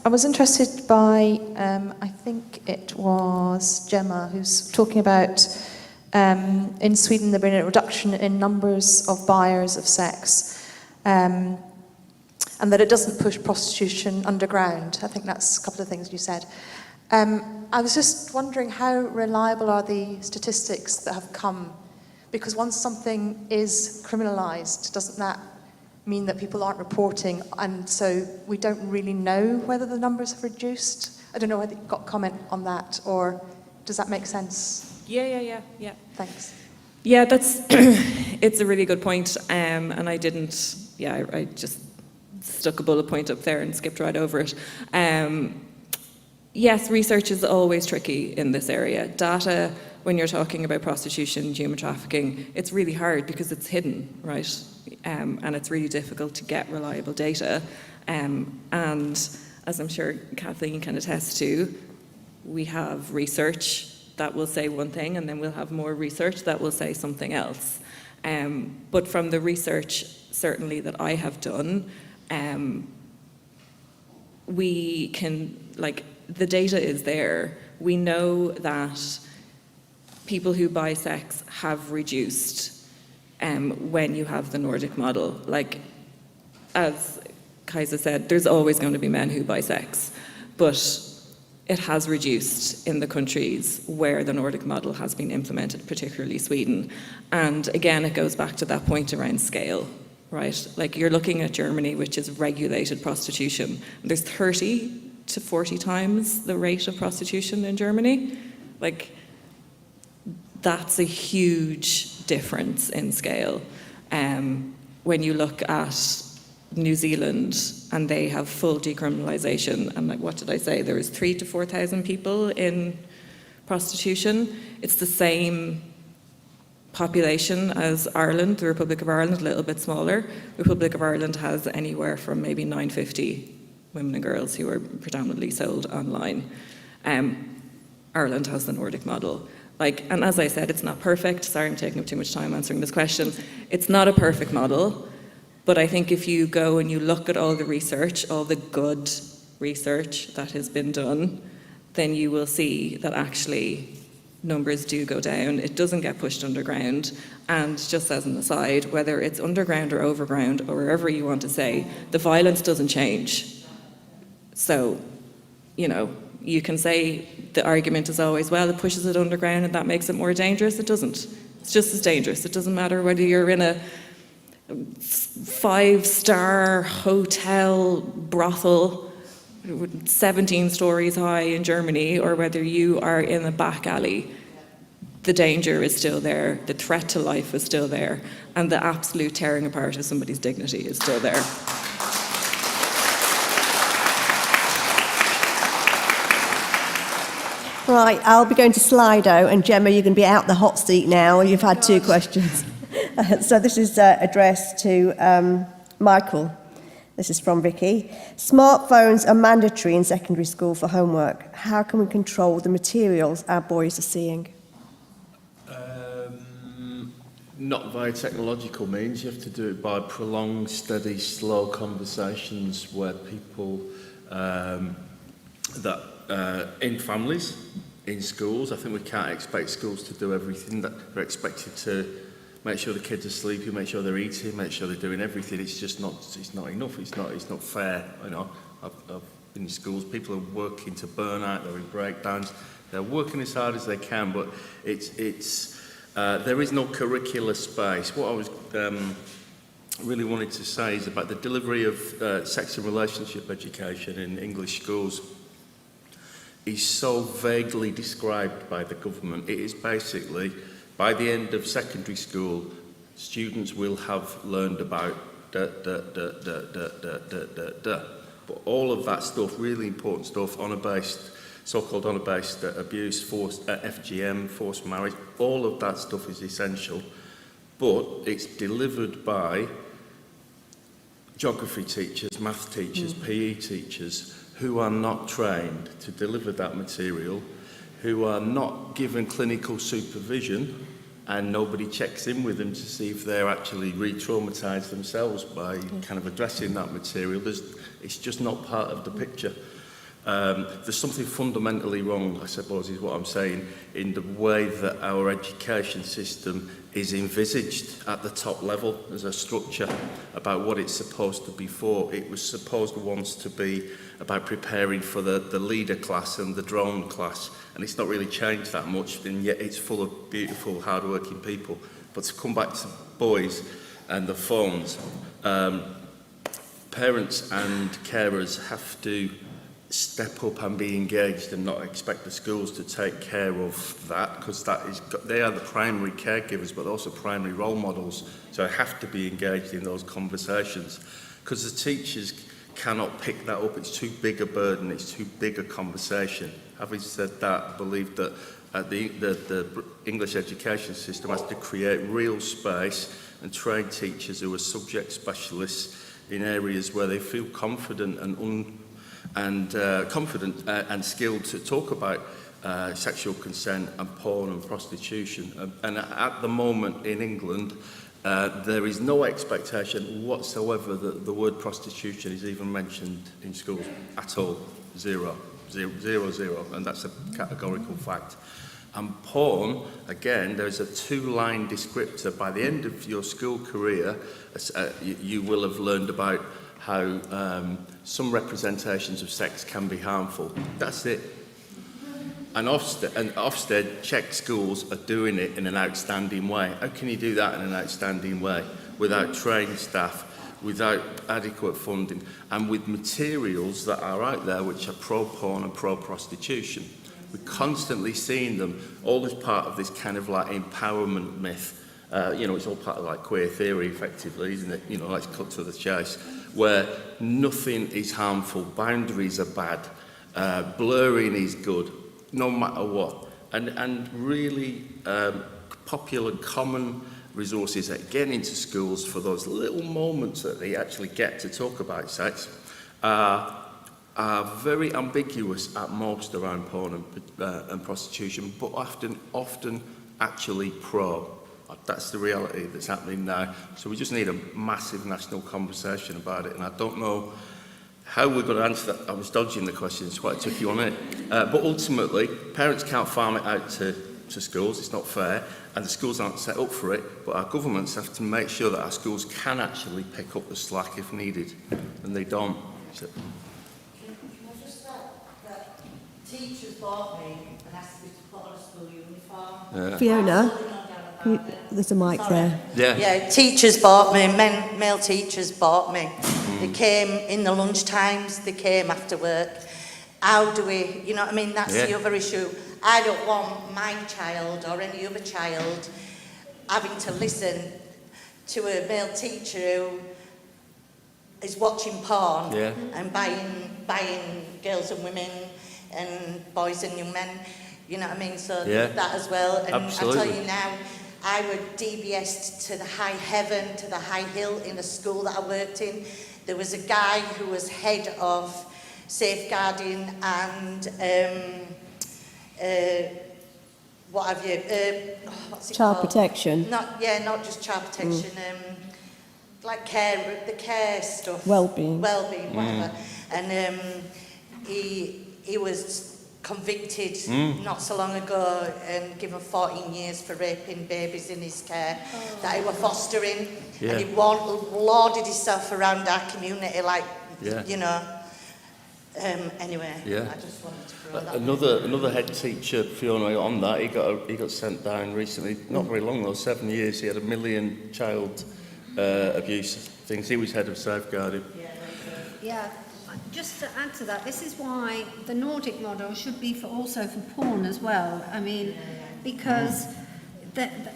was interested by, I think it was Gemma, who's talking about in Sweden there being a reduction in numbers of buyers of sex, and that it doesn't push prostitution underground. I think that's a couple of things you said. I was just wondering, how reliable are the statistics that have come? Because once something is criminalised, doesn't that mean that people aren't reporting, and so we don't really know whether the numbers have reduced? I don't know whether you've got a comment on that, or does that make sense? Yeah. Thanks. Yeah, that's it's a really good point, and I just stuck a bullet point up there and skipped right over it. Yes, research is always tricky in this area. Data, when you're talking about prostitution, human trafficking, it's really hard because it's hidden, right? And it's really difficult to get reliable data. And as I'm sure Kathleen can attest to, we have research that will say one thing, and then we'll have more research that will say something else. But from the research, certainly that I have done, we can, the data is there. We know that people who buy sex have reduced when you have the Nordic model. As Kaisa said, there's always going to be men who buy sex, but it has reduced in the countries where the Nordic model has been implemented, particularly Sweden. And again, it goes back to that point around scale, right? You're looking at Germany, which is regulated prostitution. There's 30 to 40 times the rate of prostitution in Germany. That's a huge difference in scale. When you look at New Zealand, and they have full decriminalisation, and what did I say? There was 3,000 to 4,000 people in prostitution. It's the same population as Ireland, the Republic of Ireland, a little bit smaller. The Republic of Ireland has anywhere from maybe 950 women and girls who are predominantly sold online. Ireland has the Nordic model. And as I said, it's not perfect. Sorry, I'm taking up too much time answering this question. It's not a perfect model, but I think if you go and you look at all the research, all the good research that has been done, then you will see that actually numbers do go down. It doesn't get pushed underground. And just as an aside, whether it's underground or overground or wherever you want to say, the violence doesn't change. So, you can say the argument is always, well, it pushes it underground and that makes it more dangerous. It doesn't. It's just as dangerous. It doesn't matter whether you're in a 5-star hotel brothel. 17 stories high in Germany, or whether you are in a back alley, the danger is still there, the threat to life is still there, and the absolute tearing apart of somebody's dignity is still there. Right, I'll be going to Slido, and Gemma, you're going to be out the hot seat now. You've had 2 questions. So this is addressed to Michael. This is from Vicky. Smartphones are mandatory in secondary school for homework. How can we control the materials our boys are seeing? Not via technological means. You have to do it by prolonged, steady, slow conversations where people in families, in schools. I think we can't expect schools to do everything. That they're expected to make sure the kids are sleeping, make sure they're eating, make sure they're doing everything. It's just not. It's not enough. It's not fair. You know, I've been in schools. People are working to burn out. They're in breakdowns. They're working as hard as they can, but there is no curricular space. What I was really wanted to say is about the delivery of sex and relationship education in English schools is so vaguely described by the government. It is basically, by the end of secondary school, students will have learned about But all of that stuff, really important stuff, honour-based, so-called honour-based abuse, forced FGM, forced marriage, all of that stuff is essential, but it's delivered by geography teachers, math teachers, PE teachers, who are not trained to deliver that material, who are not given clinical supervision, and nobody checks in with them to see if they're actually re-traumatised themselves by kind of addressing that material. It's just not part of the picture. There's something fundamentally wrong, I suppose, is what I'm saying, in the way that our education system is envisaged at the top level as a structure about what it's supposed to be for. It was supposed once to be about preparing for the leader class and the drone class, and it's not really changed that much, and yet it's full of beautiful, hard-working people. But to come back to boys and the phones, parents and carers have to step up and be engaged and not expect the schools to take care of that, because they are the primary caregivers but also primary role models, so they have to be engaged in those conversations, because the teachers cannot pick that up. It's too big a burden, it's too big a conversation. Having said that, I believe that the English education system has to create real space and train teachers who are subject specialists in areas where they feel confident and skilled to talk about sexual consent and porn and prostitution. And at the moment in England, there is no expectation whatsoever that the word prostitution is even mentioned in schools at all. Zero, and that's a categorical fact. And porn, again, there's a 2-line descriptor. By the end of your school career, you will have learned about how some representations of sex can be harmful. That's it. And Ofsted, Czech schools are doing it in an outstanding way. How can you do that in an outstanding way without trained staff, without adequate funding, and with materials that are out there which are pro-porn and pro-prostitution? We're constantly seeing them, all as part of this kind of like empowerment myth. It's all part of like queer theory, effectively, isn't it? Let's cut to the chase, where nothing is harmful, boundaries are bad, blurring is good, no matter what. And really popular, common resources that get into schools for those little moments that they actually get to talk about sex are very ambiguous at most around porn and prostitution, but often actually pro. That's the reality that's happening now. So we just need a massive national conversation about it, and I don't know how we're going to answer that. I was dodging the question, it's quite tricky on it. But ultimately, parents can't farm it out to schools, it's not fair, and the schools aren't set up for it, but our governments have to make sure that our schools can actually pick up the slack if needed, and they don't. So, Can I just say that teachers bought me and asked me to put on a school uniform? Fiona? I'm down at There's a mic there. Yeah, teachers bought me, male teachers bought me. They came in the lunch times, they came after work. How do we, you know what I mean, that's the other issue. I don't want my child or any other child having to listen to a male teacher who is watching porn and buying girls and women and boys and young men, you know what I mean? So that as well. And Absolutely. I tell you now, I would DBS to the high heaven, to the high hill in a school that I worked in. There was a guy who was head of safeguarding and what have you? What's it Child called? protection. Not just child protection. Like the care stuff. Wellbeing. Whatever. And he was convicted not so long ago and given 14 years for raping babies in his care that he was fostering. And he lauded himself around our community like, you know. Anyway, I just wanted to throw that. Another head teacher, Fiona, on that, he got sent down recently. Not very long though, 7 years. He had 1 million child abuse things. He was head of safeguarding. Yeah, just to add to that, this is why the Nordic model should be also for porn as well. I mean, because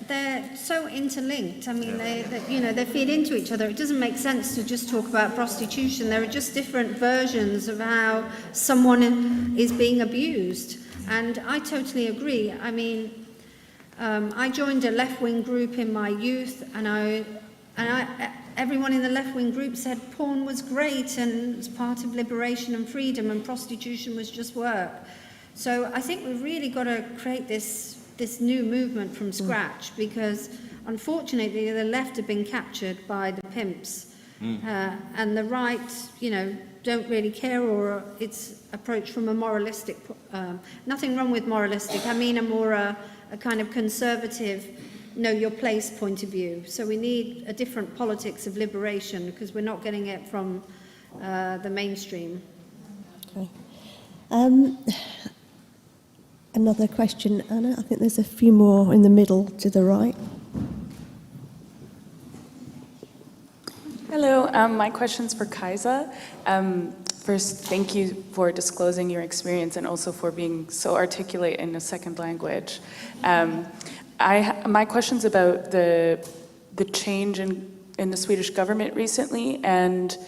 they're so interlinked. I mean, they feed into each other. It doesn't make sense to just talk about prostitution. There are just different versions of how someone is being abused. And I totally agree. I mean, I joined a left-wing group in my youth, and everyone in the left-wing group said porn was great and it's part of liberation and freedom, and prostitution was just work. So I think we've really got to create this new movement from scratch, because unfortunately the left have been captured by the pimps, and the right, don't really care, or it's approached from a moralistic, nothing wrong with moralistic, I mean a more a kind of conservative, know your place point of view. So we need a different politics of liberation, because we're not getting it from the mainstream. Okay. Another question, Anna. I think there's a few more in the middle to the right. Hello, my question's for Kaisa. First, thank you for disclosing your experience and also for being so articulate in a second language. My question's about the change in the Swedish government recently, and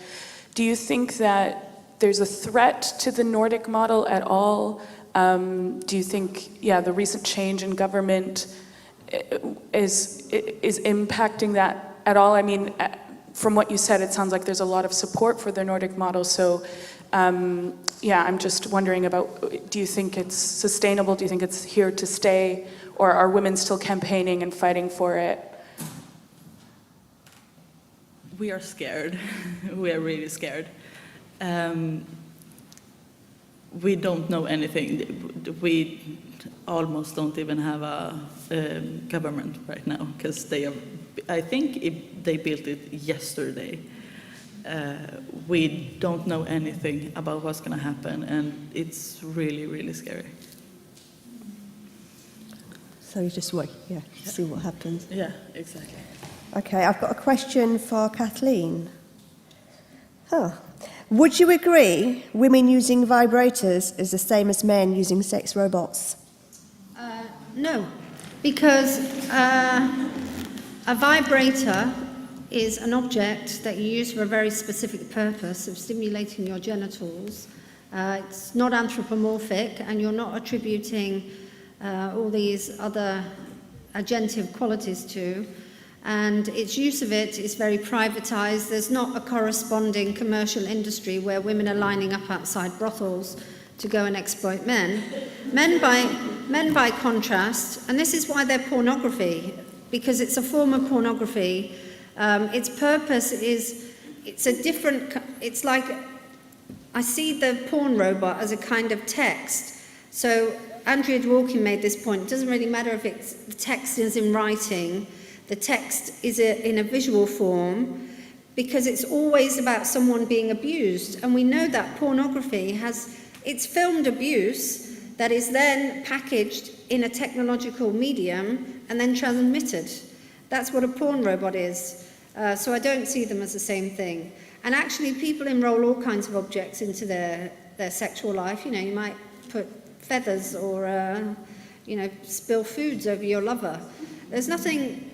do you think that there's a threat to the Nordic model at all? Do you think, the recent change in government is impacting that at all? I mean, from what you said, it sounds like there's a lot of support for the Nordic model. So, I'm just wondering about, do you think it's sustainable? Do you think it's here to stay? Or are women still campaigning and fighting for it? We are scared. We are really scared. We don't know anything. We almost don't even have a government right now, because I think they built it yesterday. We don't know anything about what's going to happen, and it's really, really scary. So you just wait, see what happens. Yeah, exactly. Okay, I've got a question for Kathleen. Would you agree women using vibrators is the same as men using sex robots? No, because a vibrator is an object that you use for a very specific purpose of stimulating your genitals. It's not anthropomorphic, and you're not attributing all these other agentive qualities to. And its use of it is very privatized. There's not a corresponding commercial industry where women are lining up outside brothels to go and exploit men. Men by contrast, and this is why they're pornography, because it's a form of pornography. Its purpose is, it's like, I see the porn robot as a kind of text. So Andrea Dworkin made this point. It doesn't really matter if the text is in writing, the text is in a visual form, because it's always about someone being abused. And we know that pornography it's filmed abuse that is then packaged in a technological medium and then transmitted. That's what a porn robot is. So I don't see them as the same thing. And actually, people enroll all kinds of objects into their sexual life. You know, you might put feathers or, you know, spill foods over your lover. There's nothing,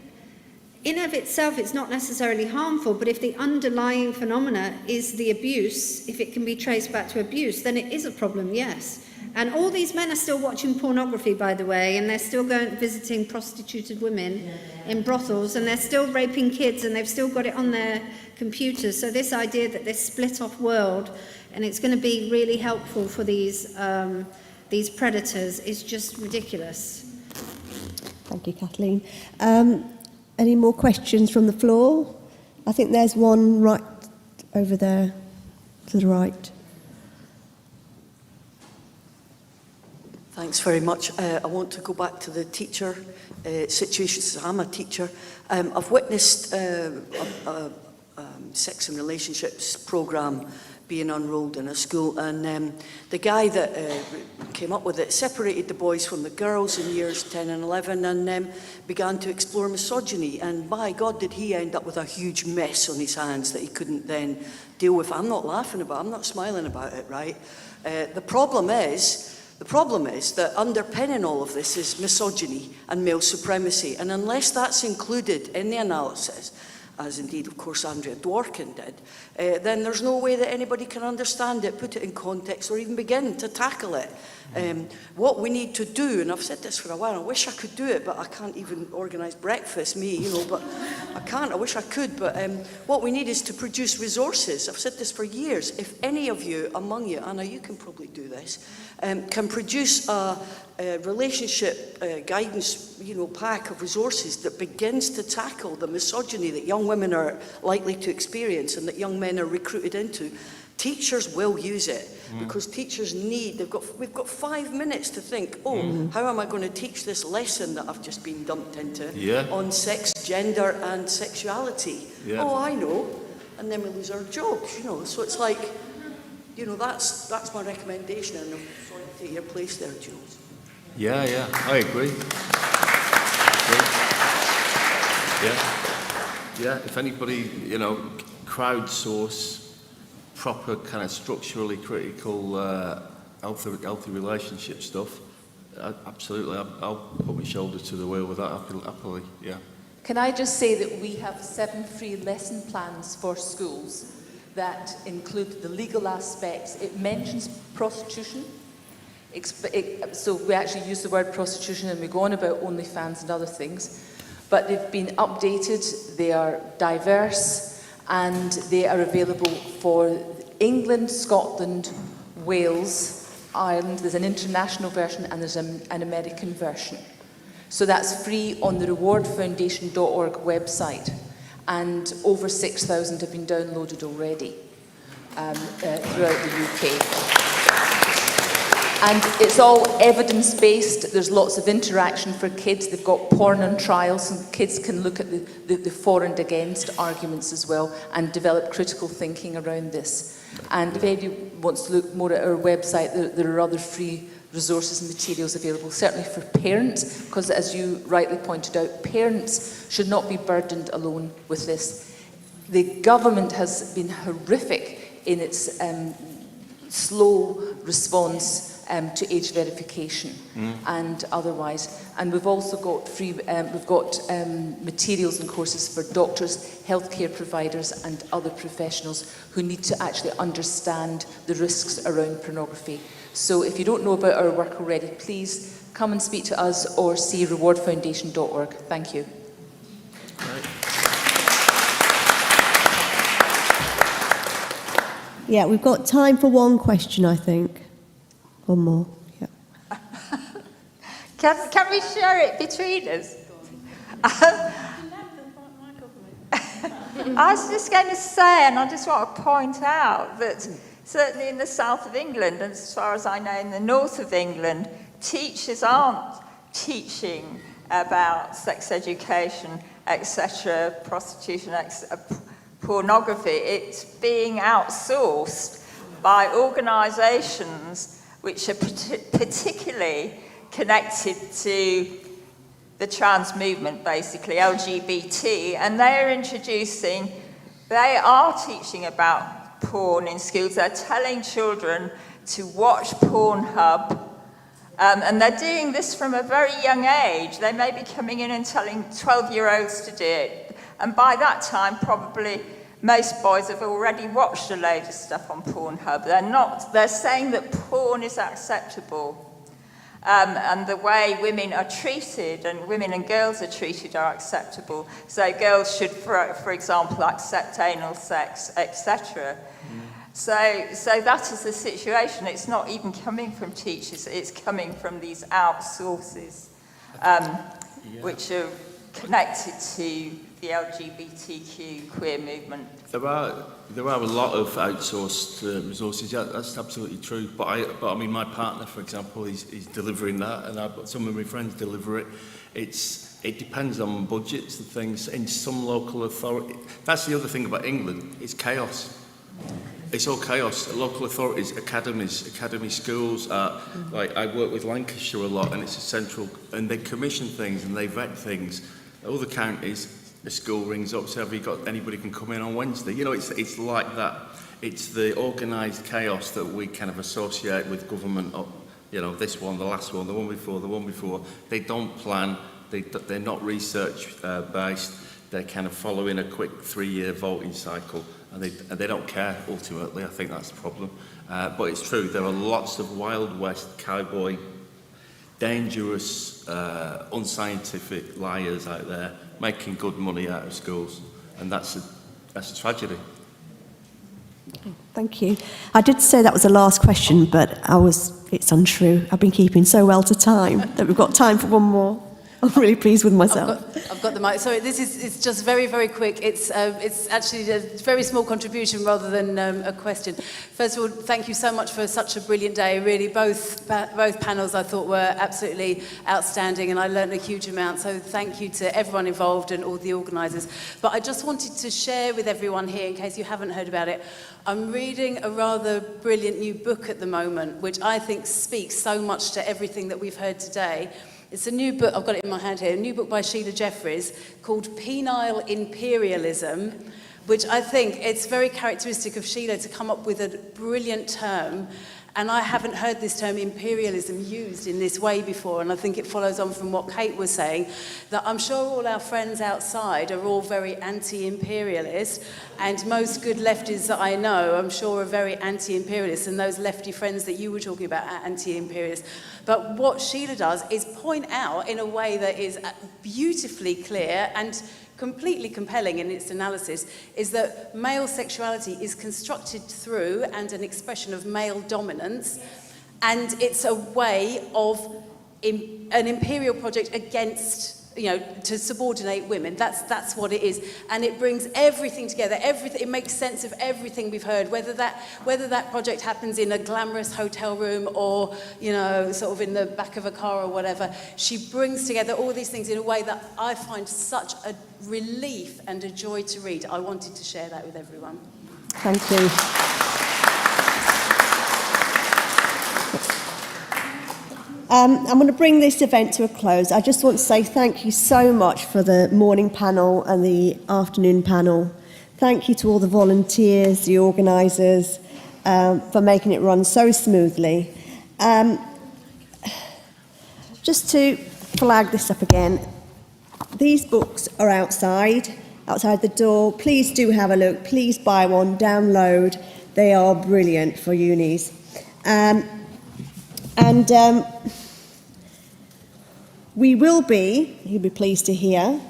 in of itself, it's not necessarily harmful, but if the underlying phenomena is the abuse, if it can be traced back to abuse, then it is a problem, yes. And all these men are still watching pornography, by the way, and they're still visiting prostituted women in brothels, and they're still raping kids, and they've still got it on their computers. So this idea that this split-off world, and it's going to be really helpful for these predators, is just ridiculous. Thank you, Kathleen. Any more questions from the floor? I think there's one right over there to the right. Thanks very much. I want to go back to the teacher situation. So I'm a teacher. I've witnessed a sex and relationships programme being unrolled in a school, and the guy that came up with it separated the boys from the girls in years 10 and 11 and began to explore misogyny, and by God did he end up with a huge mess on his hands that he couldn't then deal with. I'm not laughing about it, I'm not smiling about it, right? The problem is that underpinning all of this is misogyny and male supremacy, and unless that's included in the analysis, as indeed, of course, Andrea Dworkin did, then there's no way that anybody can understand it, put it in context, or even begin to tackle it. What we need to do, and I've said this for a while, I wish I could do it, but I can't even organise breakfast, but I can't, I wish I could, but what we need is to produce resources. I've said this for years. If any of you, among you, Anna, you can probably do this, can produce a relationship guidance, pack of resources that begins to tackle the misogyny that young women are likely to experience and that young men are recruited into, teachers will use it, because teachers we've got 5 minutes to think, how am I going to teach this lesson that I've just been dumped into on sex, gender and sexuality? Yeah. Oh, I know. And then we lose our jobs, So it's like, that's my recommendation, and I'm sorry to take your place there, Jules. Yeah, I agree. Yeah, if anybody, crowdsource proper kind of structurally critical healthy relationship stuff, absolutely, I'll put my shoulder to the wheel with that happily, yeah. Can I just say that we have 7 free lesson plans for schools that include the legal aspects. It mentions prostitution. So we actually use the word prostitution and we go on about OnlyFans and other things. But they've been updated, they are diverse, and they are available for England, Scotland, Wales, Ireland. There's an international version and there's an American version. So that's free on the rewardfoundation.org website. And over 6,000 have been downloaded already throughout the UK. And it's all evidence-based. There's lots of interaction for kids. They've got porn on trial, so kids can look at the for and against arguments as well and develop critical thinking around this. And if anybody wants to look more at our website, there are other free resources and materials available, certainly for parents, because as you rightly pointed out, parents should not be burdened alone with this. The government has been horrific in its slow response to age verification and otherwise. And we've also got materials and courses for doctors, healthcare providers and other professionals who need to actually understand the risks around pornography. So if you don't know about our work already, please come and speak to us or see rewardfoundation.org. Thank you. Right. Yeah, we've got time for one question, I think. One more, yeah. Can we share it between us? I was just going to say, and I just want to point out that certainly in the south of England, and as far as I know in the north of England, teachers aren't teaching about sex education, etc., prostitution, pornography. It's being outsourced by organisations which are particularly connected to the trans movement, basically, LGBT, and they are teaching about porn in schools. They're telling children to watch Pornhub, and they're doing this from a very young age. They may be coming in and telling 12-year-olds to do it, and by that time, probably most boys have already watched a load of stuff on Pornhub. They're saying that porn is acceptable. And the way women are treated, and women and girls are treated, are acceptable. So girls should, for example, accept anal sex, etc. So that is the situation. It's not even coming from teachers, it's coming from these outsources, which are connected to the LGBTQ queer movement. There are a lot of outsourced resources. Yeah, that's absolutely true. But I mean, my partner, for example, is delivering that, and some of my friends deliver it. It depends on budgets and things. In some local authority, that's the other thing about England. It's chaos. It's all chaos. Local authorities, academy schools. Like I work with Lancashire a lot, and it's a central, and they commission things and they vet things. Other counties, the school rings up, so have you got anybody can come in on Wednesday? You know, it's like that. It's the organised chaos that we kind of associate with government. You know, this one, the last one, the one before. They don't plan. They're not research based. They're kind of following a quick 3-year voting cycle, and they don't care. Ultimately, I think that's the problem. But it's true. There are lots of Wild West cowboy, dangerous, unscientific liars out there making good money out of schools, and that's a tragedy. Thank you. I did say that was the last question, but it's untrue. I've been keeping so well to time that we've got time for one more. I'm really pleased with myself. I've got the mic. Sorry, it's just very, very quick. It's actually a very small contribution rather than a question. First of all, thank you so much for such a brilliant day. Really, both panels I thought were absolutely outstanding, and I learned a huge amount. So thank you to everyone involved and all the organisers. But I just wanted to share with everyone here, in case you haven't heard about it, I'm reading a rather brilliant new book at the moment, which I think speaks so much to everything that we've heard today. It's a new book, I've got it in my hand here, a new book by Sheila Jeffries called Penile Imperialism, which I think it's very characteristic of Sheila to come up with a brilliant term. And I haven't heard this term imperialism used in this way before, and I think it follows on from what Kate was saying, that I'm sure all our friends outside are all very anti-imperialist, and most good lefties that I know, I'm sure, are very anti-imperialist, and those lefty friends that you were talking about are anti-imperialist. But what Sheila does is point out in a way that is beautifully clear and completely compelling in its analysis, is that male sexuality is constructed through and an expression of male dominance, and it's a way of an imperial project against, to subordinate women. That's what it is, and it brings everything together. It makes sense of everything we've heard, whether that project happens in a glamorous hotel room or sort of in the back of a car or whatever. She brings together all these things in a way that I find such a relief and a joy to read. I wanted to share that with everyone. Thank you. I'm going to bring this event to a close. I just want to say thank you so much for the morning panel and the afternoon panel. Thank you to all the volunteers, the organisers, for making it run so smoothly. Just to flag this up again, these books are outside the door. Please do have a look. Please buy one, download. They are brilliant for unis. We will be, you'll be pleased to hear,